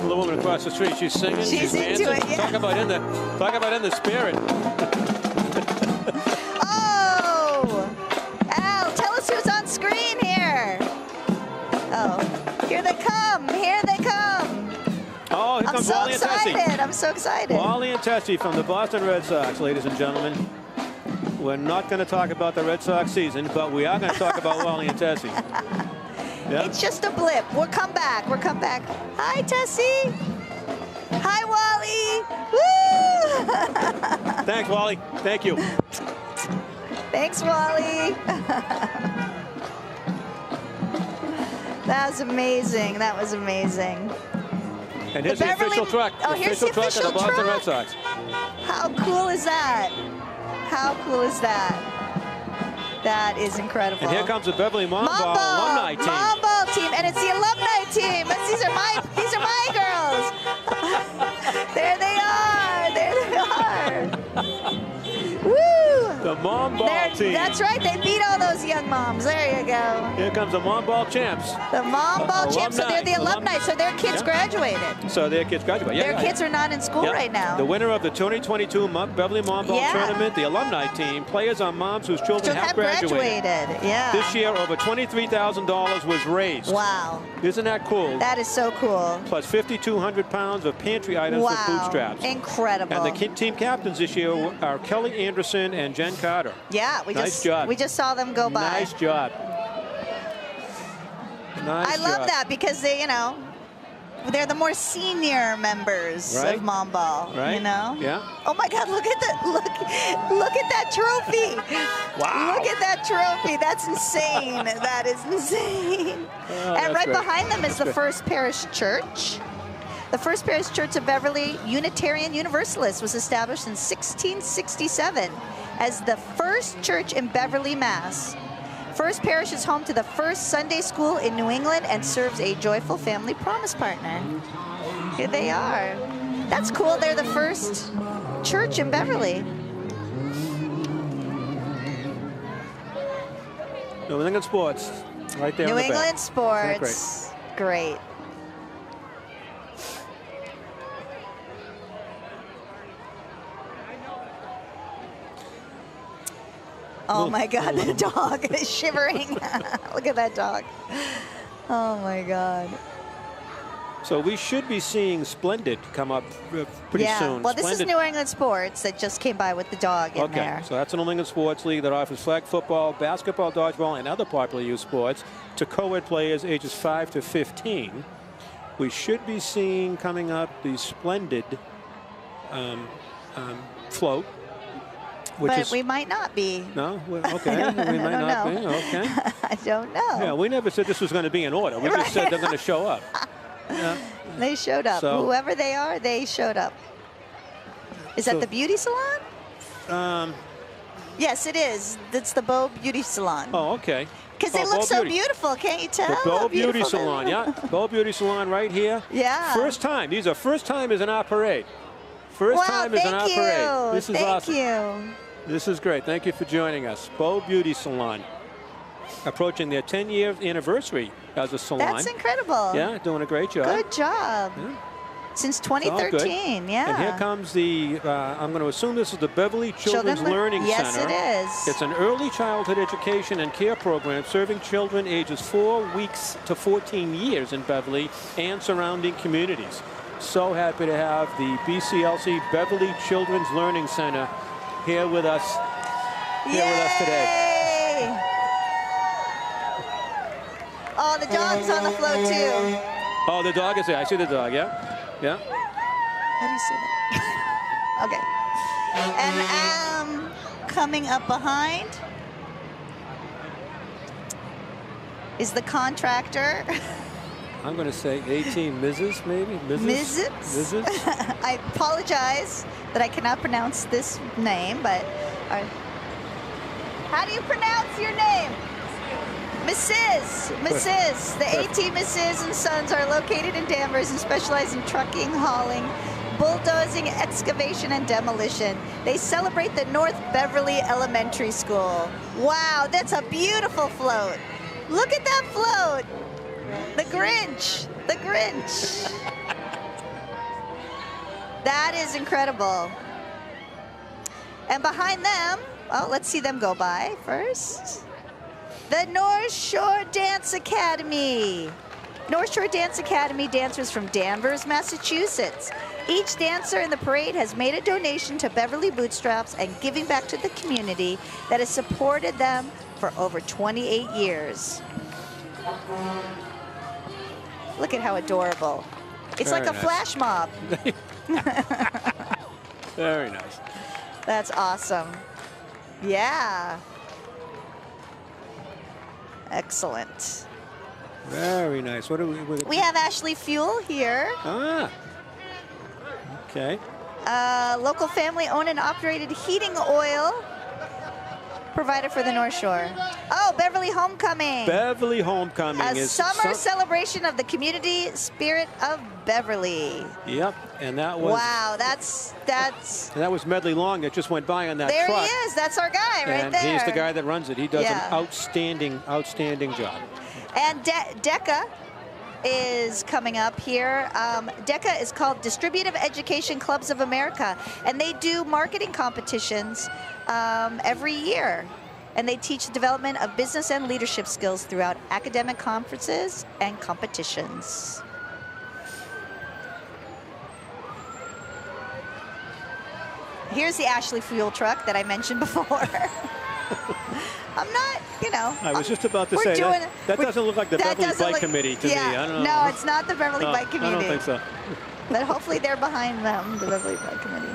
The woman across the street, she's singing, She's dancing. into it, yeah. Talk about in the spirit. Oh! Al, tell us who's on screen here. Oh, here they come. Here they come. Oh, here comes Wally and Tessie. I'm so excited. Wally and Tessie from the Boston Red Sox, ladies and gentlemen. We're not going to talk about the Red Sox season, but we are going to talk about Wally and Tessie. Yeah. It's just a blip. We'll come back. We'll come back. Hi, Tessie. Hi, Wally. Woo! Thanks, Wally. Thank you. Thanks, Wally. That was amazing. That was amazing. And here's the official truck. Oh, here's the official of the Boston Red truck. Sox. How cool is that? How cool is that? That is incredible. And here comes the Beverly Mambo alumni team. Mambo team, and it's the alumni team. These are my girls. There they are. There Mom Ball team. That's right. They beat all those young moms. There you go. Here comes the Mom Ball champs. The Mom Ball champs. So they're the alumni. So their kids graduated. So their kids graduated. Their kids are not in school right now. The winner of the 2022 Beverly Mom Ball tournament, the alumni team, players are moms whose children have graduated. Yeah. This year, over $23,000 was raised. Wow. Isn't that cool? That is so cool. Plus 5,200 pounds of pantry items with food scraps. Incredible. And the team captains this year are Kelly Anderson and Jen Carter. Yeah, we just saw them go by. Nice job. I love that because they, you know, they're the more senior members of Mom Ball. Right. You know. Yeah. Oh my God! Look at that! Look at that trophy! Wow. Look at that trophy! That's insane. That is insane. Oh, and right behind them is the First Parish Church. The First Parish Church of Beverly Unitarian Universalist was established in 1667 as the first church in Beverly, Mass. First Parish is home to the first Sunday school in New England and serves a joyful family promise partner. Here they are. That's cool. They're the first church in Beverly. New England Sports, right there. New in the England back. Sports. Great. Oh my God, the dog is shivering. Look at that dog. Oh my God. So we should be seeing Splendid come up pretty soon. Well, this is New England Sports that just came by with the dog in there. Okay, so that's a New England Sports League that offers flag football, basketball, dodgeball, and other popular youth sports to co-ed players ages 5 to 15. We should be seeing coming up the Splendid float. But we might not be. No? Okay. We might not be. Okay. I don't know. Yeah, we never said this was going to be in order. We just said they're going to show up. Yeah. They showed up. So, whoever they are, they showed up. Is that the beauty salon? Yes, it is. It's the Beau Beauty Salon. Oh, okay. Because they look so beautiful, can't you tell? The Beau Beauty Salon, yeah. Beau Beauty Salon right here. Yeah. First time. These are first timers in our parade. First time is in our parade. This is awesome. Thank you. This is great. Thank you for joining us. Beau Beauty Salon. Approaching their 10-year anniversary as a salon. That's incredible. Yeah, doing a great job. Good job. Yeah. Since 2013, yeah. And here comes the, I'm going to assume this is the Beverly Children's Learning Center. Yes, it is. It's an early childhood education and care program serving children ages 4 weeks to 14 years in Beverly and surrounding communities. So happy to have the BCLC Beverly Children's Learning Center here with us, today. Oh, the dog's on the float too. Oh, the dog is there. I see the dog, yeah. Yeah. How do you say that? Okay. And coming up behind is the contractor. I'm going to say 18 Mrs. maybe? Mrs. I apologize that I cannot pronounce this name, but how do you pronounce your name? Mrs. The 18 Mrs. and Sons are located in Danvers and specialize in trucking, hauling, bulldozing, excavation, and demolition. They celebrate the North Beverly Elementary School. Wow, that's a beautiful float. Look at that float. The Grinch. The Grinch. That is incredible. And behind them, oh, let's see them go by first. The North Shore Dance Academy. North Shore Dance Academy dancers from Danvers, Massachusetts. Each dancer in the parade has made a donation to Beverly Bootstraps and giving back to the community that has supported them for over 28 years. Look at how adorable. It's like a flash mob. Very nice. That's awesome. Yeah. Excellent. Very nice. What do we have Ashley Fuel here. Ah. Okay. Local family owned and operated heating oil provider for the North Shore. Oh, Beverly Homecoming. Beverly Homecoming a is summer celebration of the community spirit of Beverly. Yep, and that was. Wow, that's. And that was Medley Long that just went by on that there truck. He is. That's our guy right and there. He's the guy that runs it. He does an outstanding job. And DECA is coming up here. DECA is called Distributive Education Clubs of America, and they do marketing competitions every year. And they teach the development of business and leadership skills throughout academic conferences and competitions. Here's the Ashley fuel truck that I mentioned before. I'm not, you know. I was just about to say, that doesn't look like the Beverly Bike Committee to me. I don't know. No, it's not the Beverly Bike Committee. I don't think so. But hopefully they're behind them, the Beverly Bike Committee.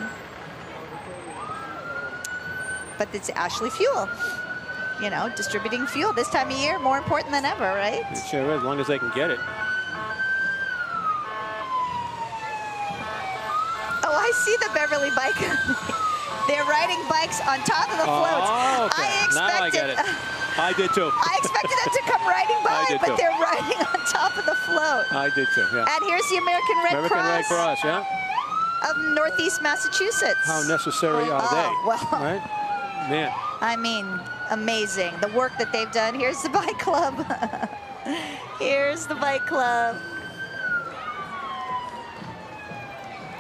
But it's Ashley Fuel. You know, distributing fuel this time of year, more important than ever, right? It sure is, as long as they can get it. Oh, I see the Beverly Bike Committee. They're riding bikes on top of the floats. Oh, okay. Now I get it. I did too. I expected them to come riding by, but they're riding on top of the float. I did too, yeah. And here's the American Red Cross. Yeah. Of Northeast Massachusetts. How necessary are they? Well, right? Man. I mean, amazing. The work that they've done. Here's the bike club. Here's the bike club.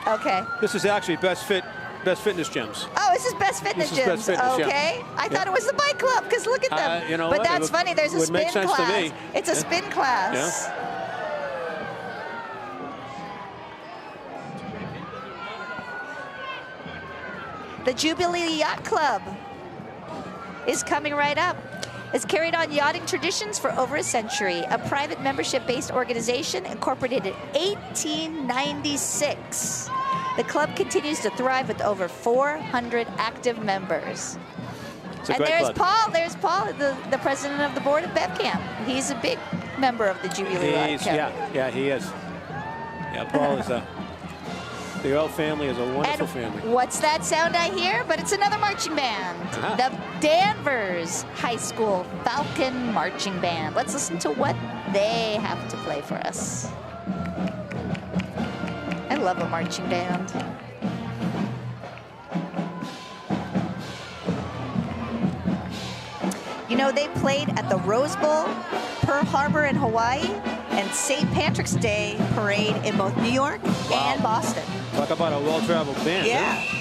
Okay. This is actually Best Fitness Gyms. Oh, this is Best Fitness Gyms. Best Fitness, okay. I thought it was the bike club, because look at them. You know but what? that's funny. There's a spin class. It's a spin class. Yeah. The Jubilee Yacht Club is coming right up. It's carried on yachting traditions for over a century. A private membership-based organization incorporated in 1896. The club continues to thrive with over 400 active members. And there's Paul. There's Paul, the president of the board of BevCam. He's a big member of the Jubilee Yacht Club. Yeah, he is. Yeah, Paul is the Earl family is a wonderful family. What's that sound I hear? But it's another marching band. The Danvers High School Falcon Marching Band. Let's listen to what they have to play for us. I love a marching band. You know, they played at the Rose Bowl, Pearl Harbor in Hawaii, and St. Patrick's Day parade in both New York and Boston. Talk about a well-traveled band. Yeah. Huh?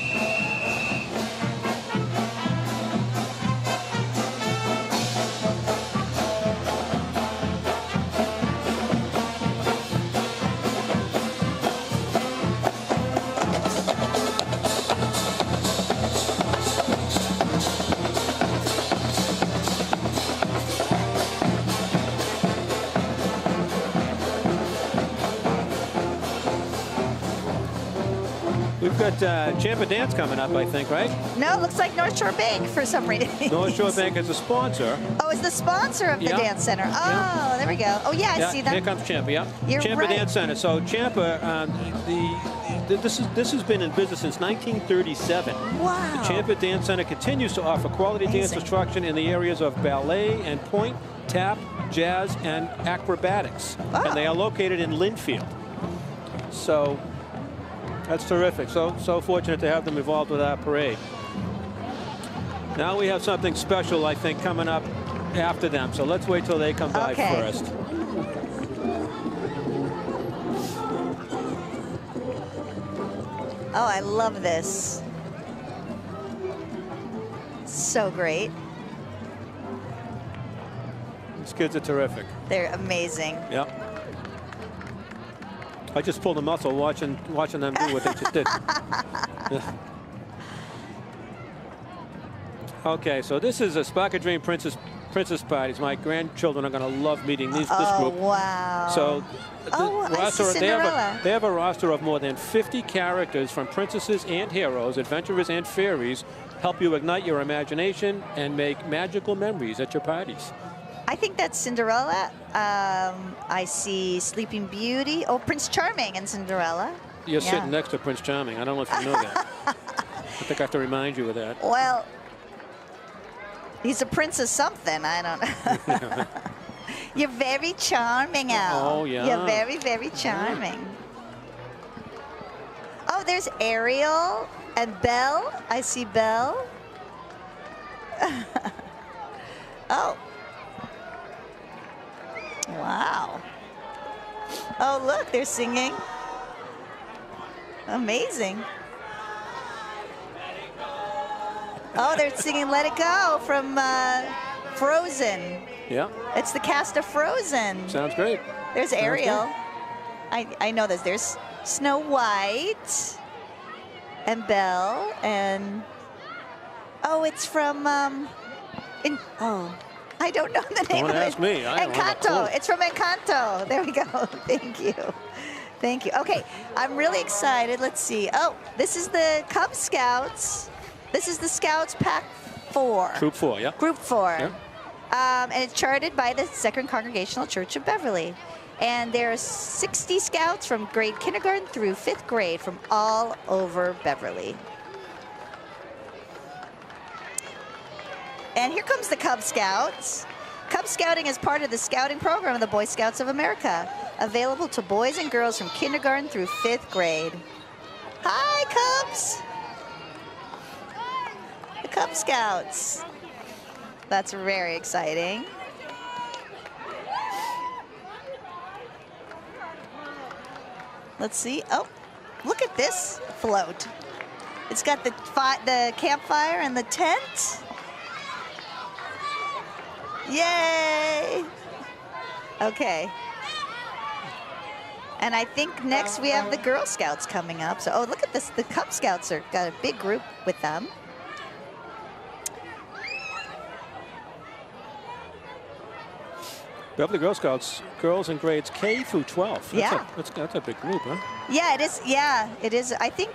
We've got Champa Dance coming up, I think, right? No, it looks like North Shore Bank for some reason. North Shore Bank is a sponsor. Oh, it's the sponsor of the dance center. Oh, there we go. Oh, yeah, I see that. Here comes Champa, You're Champa right. Dance Center. So Champa, this has been in business since 1937. Wow. The Champa Dance Center continues to offer quality dance instruction in the areas of ballet and point, tap, jazz, and acrobatics. Oh. And they are located in Linfield. So that's terrific. So fortunate to have them involved with our parade. Now we have something special, I think, coming up after them. So let's wait till they come by first. Oh, I love this. So great. These kids are terrific. They're amazing. Yep. I just pulled a muscle watching them do what they just did. Okay, so this is a Spark a Dream Princess parties. My grandchildren are going to love meeting this group. Oh, wow. So I see Cinderella. they have a roster of more than 50 characters, from princesses and heroes, adventurers and fairies, help you ignite your imagination and make magical memories at your parties. I think that's Cinderella. I see Sleeping Beauty. Oh, Prince Charming and Cinderella. You're sitting next to Prince Charming. I don't know if you know that. I think I have to remind you of that. Well, He's a prince of something. I don't know. You're very charming, Al. Oh, yeah. You're very, very charming. Oh, there's Ariel and Belle. I see Belle. Oh. Wow. Oh, look, they're singing. Amazing. Oh, they're singing Let It Go from Frozen. Yeah. It's the cast of Frozen. Sounds great. There's Ariel. I know this. There's Snow White and Belle and oh, it's from I don't know the name of it. Don't ask me. I don't have a Encanto. clue. It's from Encanto. There we go. Thank you. Thank you. Okay, I'm really excited. Let's see. Oh, this is the Cub Scouts. This is the Scouts Pack 4. Troop 4, yeah. Group 4. Yeah. And it's charted by the Second Congregational Church of Beverly. And there are 60 scouts from grade kindergarten through 5th grade from all over Beverly. And here comes the Cub Scouts. Cub Scouting is part of the scouting program of the Boy Scouts of America, available to boys and girls from kindergarten through 5th grade. Hi, Cubs. The Cub Scouts. That's very exciting. Let's see. Oh, look at this float. It's got the campfire and the tent. Yay! Okay. And I think next we have the Girl Scouts coming up. So, oh, look at this. The Cub Scouts are got a big group with them. Beverly Girl Scouts, girls in grades K through 12. Yeah. That's a big group, huh? Yeah, it is. Yeah, it is. I think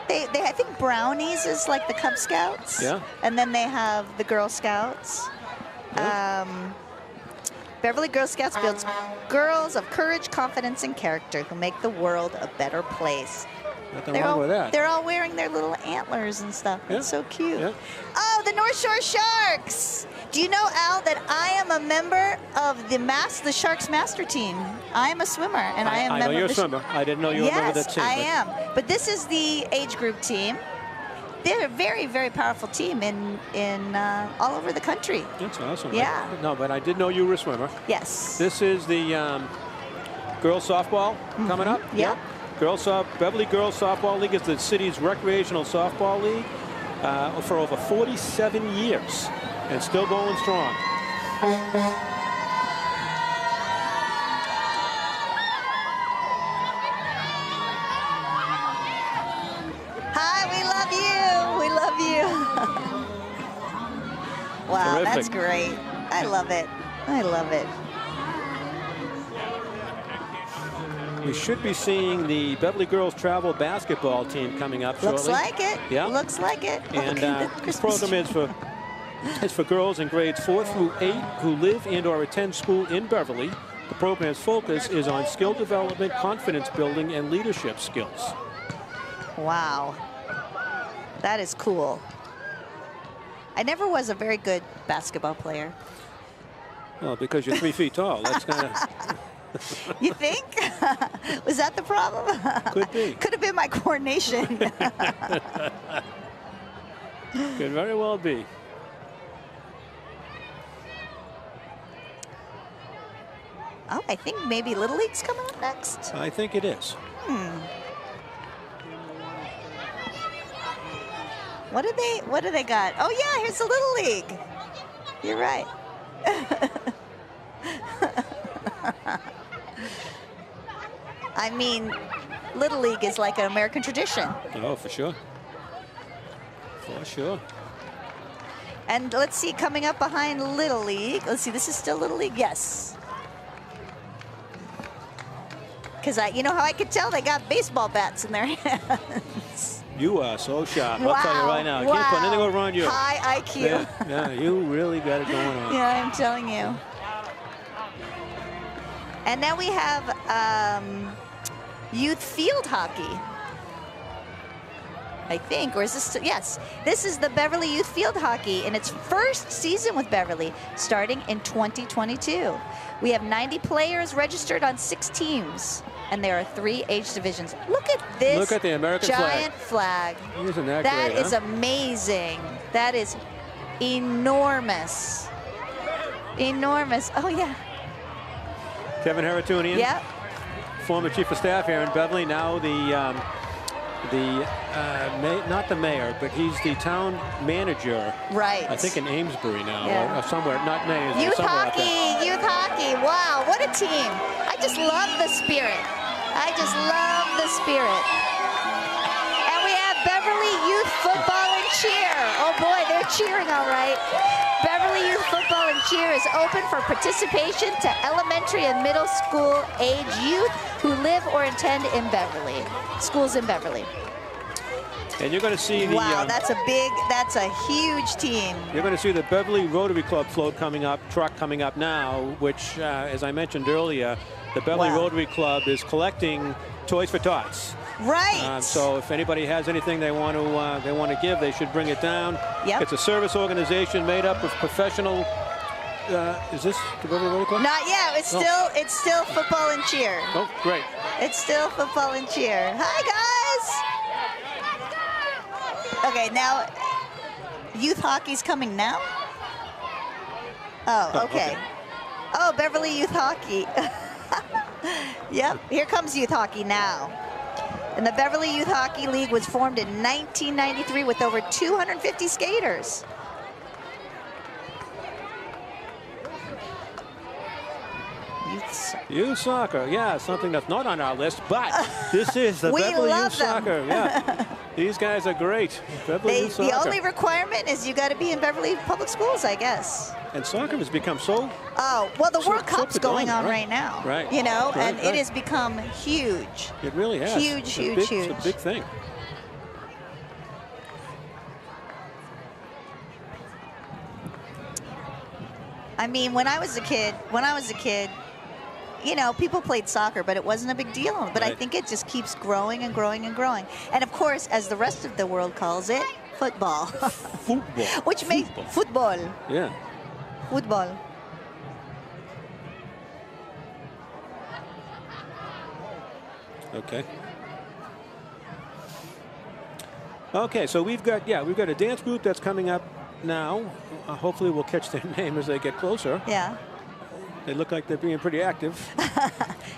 I think Brownies is like the Cub Scouts. Yeah. And then they have the Girl Scouts. Yeah. Beverly Girl Scouts builds girls of courage, confidence, and character who make the world a better place. Nothing wrong with that. They're all wearing their little antlers and stuff. Yeah. It's so cute. Yeah. Oh, the North Shore Sharks. Do you know, Al, that I am a member of the Sharks master team? I am a swimmer, and I am a member I know you're of a swimmer. I didn't know you were a member of that team. Yes, I am. But this is the age group team. They're a very, very powerful team in all over the country. That's awesome. Yeah. No, but I did know you were a swimmer. Yes. This is the girls softball coming up. Yeah. Beverly Girls Softball League is the city's recreational softball league for over 47 years and still going strong. Hi, we love you. We love you. Wow, Terrific. that's great. I love it. I love it. We should be seeing the Beverly Girls Travel Basketball team coming up shortly. Looks like it. Yeah. Looks like it. And Okay, this program is for girls in grades 4 through 8 who live and/or attend school in Beverly. The program's focus is on skill development, confidence building, and leadership skills. Wow. That is cool. I never was a very good basketball player. Well, because you're 3 feet tall. That's kind of... You think? Was that the problem? Could be. Could have been my coordination. Could very well be. Oh, I think maybe Little League's coming up next. I think it is. What do they got? Oh yeah, here's the Little League. You're right. I mean, Little League is like an American tradition. Oh, for sure. For sure. And let's see, coming up behind Little League. Let's see, this is still Little League? Yes. Because you know how I could tell? They got baseball bats in their hands. You are so sharp. Wow. I'll tell you right now. I Wow. can't put anything over on you. High IQ. Yeah, you really got it going on. Yeah, I'm telling you. And now we have youth field hockey. I think, or is this, yes, this is the Beverly Youth Field Hockey in its first season with Beverly, starting in 2022. We have 90 players registered on 6 teams, and there are 3 age divisions. Look at this. Look at the American giant flag. Isn't that That great, is amazing. That is enormous. Enormous. Oh, yeah. Kevin Haratunian, Yep. former chief of staff here in Beverly, now not the mayor, but he's the town manager. Right. I think in Amesbury now, Yeah. or somewhere, not in Amesbury. Youth somewhere out there. hockey, youth hockey. Wow, what a team. I just love the spirit. I just love the spirit. And we have Beverly Youth Football and Cheer. Oh boy, they're cheering all right. Beverly Youth Football and Cheer is open for participation to elementary and middle school age youth who live or attend in Beverly. Schools in Beverly. And you're going to see the... Wow, that's a huge team. You're going to see the Beverly Rotary Club float coming up, truck coming up now, which, as I mentioned earlier, the Beverly Rotary Club is collecting Toys for Tots. Right. So if anybody has anything they want to give, they should bring it down. Yep. It's a service organization made up of professional. Is this the Beverly Rotary Club? Not yet. It's still football and cheer. Oh, great. It's still football and cheer. Hi guys. Okay, now youth hockey's coming now. Oh, okay. Oh, Beverly Youth Hockey. Yep. Here comes youth hockey now. And the Beverly Youth Hockey League was formed in 1993 with over 250 skaters. Youth soccer, yeah, something that's not on our list, but this is the Beverly Youth Soccer. Yeah, these guys are great. Beverly Youth Soccer. The only requirement is you got to be in Beverly Public Schools, I guess. And soccer has become so... Oh, well, the World Cup's going on right now. Right. You know, and it has become huge. It really has. Huge, huge, huge. It's a big thing. I mean, when I was a kid, you know, people played soccer, but it wasn't a big deal. But I think it just keeps growing and growing and growing. And of course, as the rest of the world calls it, football. Football. Which makes football. Yeah. Football. Okay. Okay, so we've got a dance group that's coming up now. Hopefully we'll catch their name as they get closer. Yeah. They look like they're being pretty active.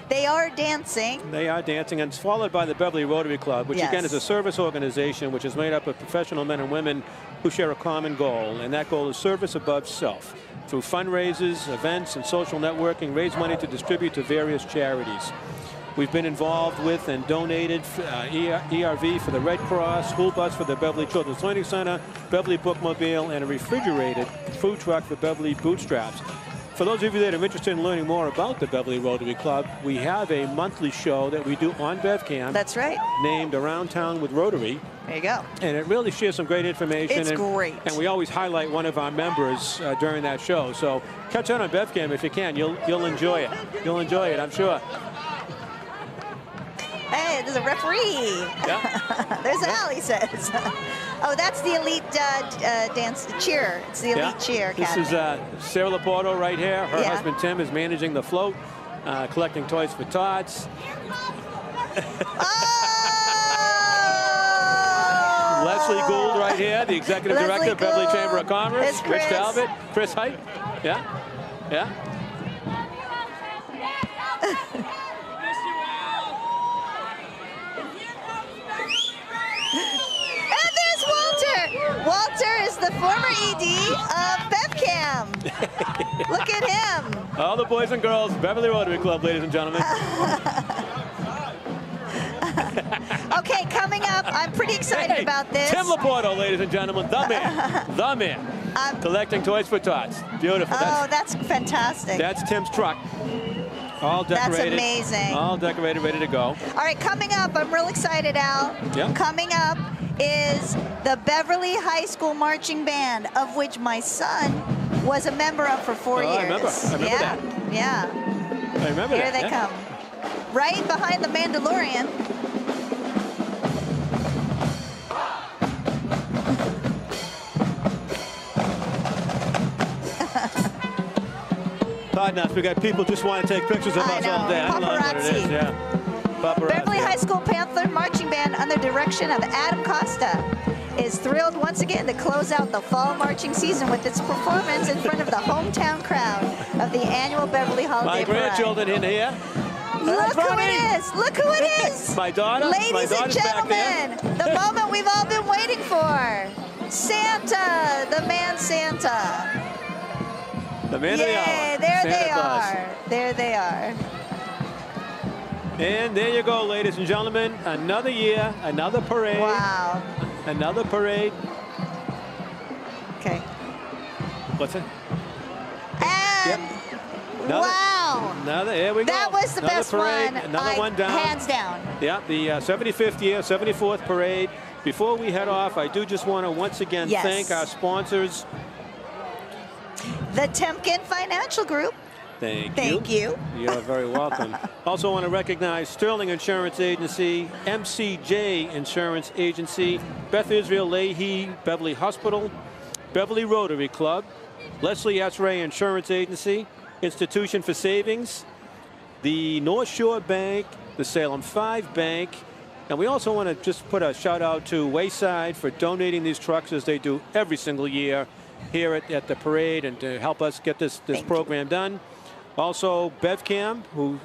They are dancing. They are dancing, and it's followed by the Beverly Rotary Club, which again is a service organization which is made up of professional men and women who share a common goal, and that goal is service above self. Through fundraisers, events, and social networking, raise money to distribute to various charities. We've been involved with and donated ERV for the Red Cross, school bus for the Beverly Children's Learning Center, Beverly Bookmobile, and a refrigerated food truck for Beverly Bootstraps. For those of you that are interested in learning more about the Beverly Rotary Club, we have a monthly show that we do on BevCam. That's right. Named Around Town with Rotary. There you go. And it really shares some great information. It's great. And we always highlight one of our members during that show. So catch that on BevCam if you can. You'll enjoy it. You'll enjoy it, I'm sure. Hey, there's a referee. Yeah. There's Al, he says. Oh, that's the elite dance cheer. It's the elite cheer academy. This is Sarah Laporto right here. Her husband Tim is managing the float, collecting Toys for Tots. Oh! Leslie Gould right here, the executive director of Beverly Chamber of Commerce. Rich Talbot, Chris Height. Yeah, yeah. Walter is the former ED of BevCam. Look at him. All the boys and girls, Beverly Rotary Club, ladies and gentlemen. Okay, coming up, I'm pretty excited about this. Tim Laporto, ladies and gentlemen, the man, the man, collecting Toys for Tots. Beautiful. Oh, that's fantastic. That's Tim's truck. All decorated. That's amazing. All decorated, ready to go. All right, coming up, I'm real excited, Al. Yeah. Coming up is the Beverly High School Marching Band, of which my son was a member of for 4 years. I remember that. Yeah. I remember Here that. Here they come. Right behind the Mandalorian. pardon us. We got people just want to take pictures of us all day. I don't know what it is. Paparazzi. Yeah. Paparazzi. Beverly High School Panther Marching Band, under direction of Adam Costa, is thrilled once again to close out the fall marching season with its performance in front of the hometown crowd of the annual Beverly Holiday My grandchildren in here. Look who it is! Look who it is! My daughter. Ladies and gentlemen, the moment we've all been waiting for. Santa, the man Santa. The man of the hour. There Santa they Claus. are. There they are. And there you go, ladies and gentlemen. Another year, another parade. Wow. Another parade. Okay. What's it? And wow. Another, here we go. That was the another best parade, one. Another one down. Hands down. Yeah, the 75th year, 74th parade. Before we head off, I do just want to once again thank our sponsors. The Temkin Financial Group. Thank you. You're very welcome. Also want to recognize Sterling Insurance Agency, MCJ Insurance Agency, Beth Israel Leahy Beverly Hospital, Beverly Rotary Club, Leslie S. Ray Insurance Agency, Institution for Savings, the North Shore Bank, the Salem 5 Bank, and we also want to just put a shout out to Wayside for donating these trucks as they do every single year here at the parade and to help us get this program done. Also, BevCam, who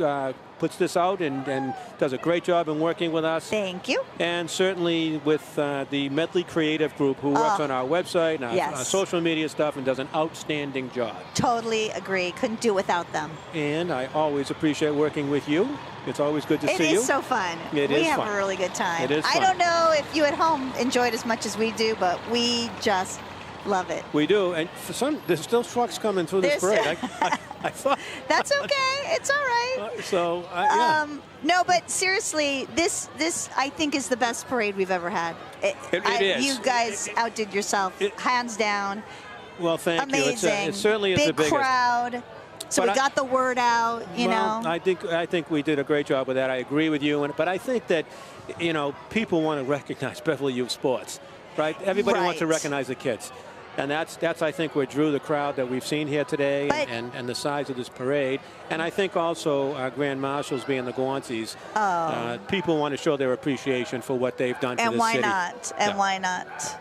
puts this out and does a great job in working with us. Thank you. And certainly with the Medley Creative Group, who works on our website and our social media stuff and does an outstanding job. Totally agree. Couldn't do without them. And I always appreciate working with you. It's always good to see you. It is so fun. We have a really good time. It is fun. I don't know if you at home enjoy it as much as we do, but we just love it. We do. And for some, there's still trucks coming through this parade. I thought. That's okay. It's all right. Yeah. No, but seriously, this I think is the best parade we've ever had. It is. You guys outdid yourself, hands down. Well, thank Amazing. you. It certainly is Big the biggest. Crowd. So we got the word out, you know. I think we did a great job with that. I agree with you. But I think that, people want to recognize Beverly Youth Sports, right? Everybody wants to recognize the kids. And that's I think what drew the crowd that we've seen here today and the size of this parade. And I think also our Grand Marshals being the Gauncies, people want to show their appreciation for what they've done for this city. And why not?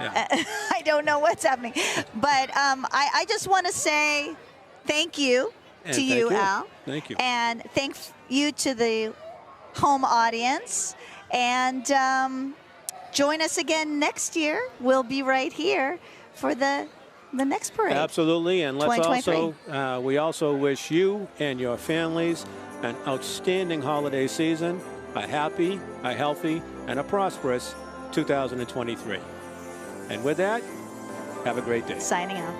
Yeah. I don't know what's happening. But I just want to say thank you to you, Al. Thank you. And thank you to the home audience. And join us again next year. We'll be right here for the next parade. Absolutely. And let's also, we also wish you and your families an outstanding holiday season, a happy, a healthy, and a prosperous 2023. And with that, have a great day. Signing out.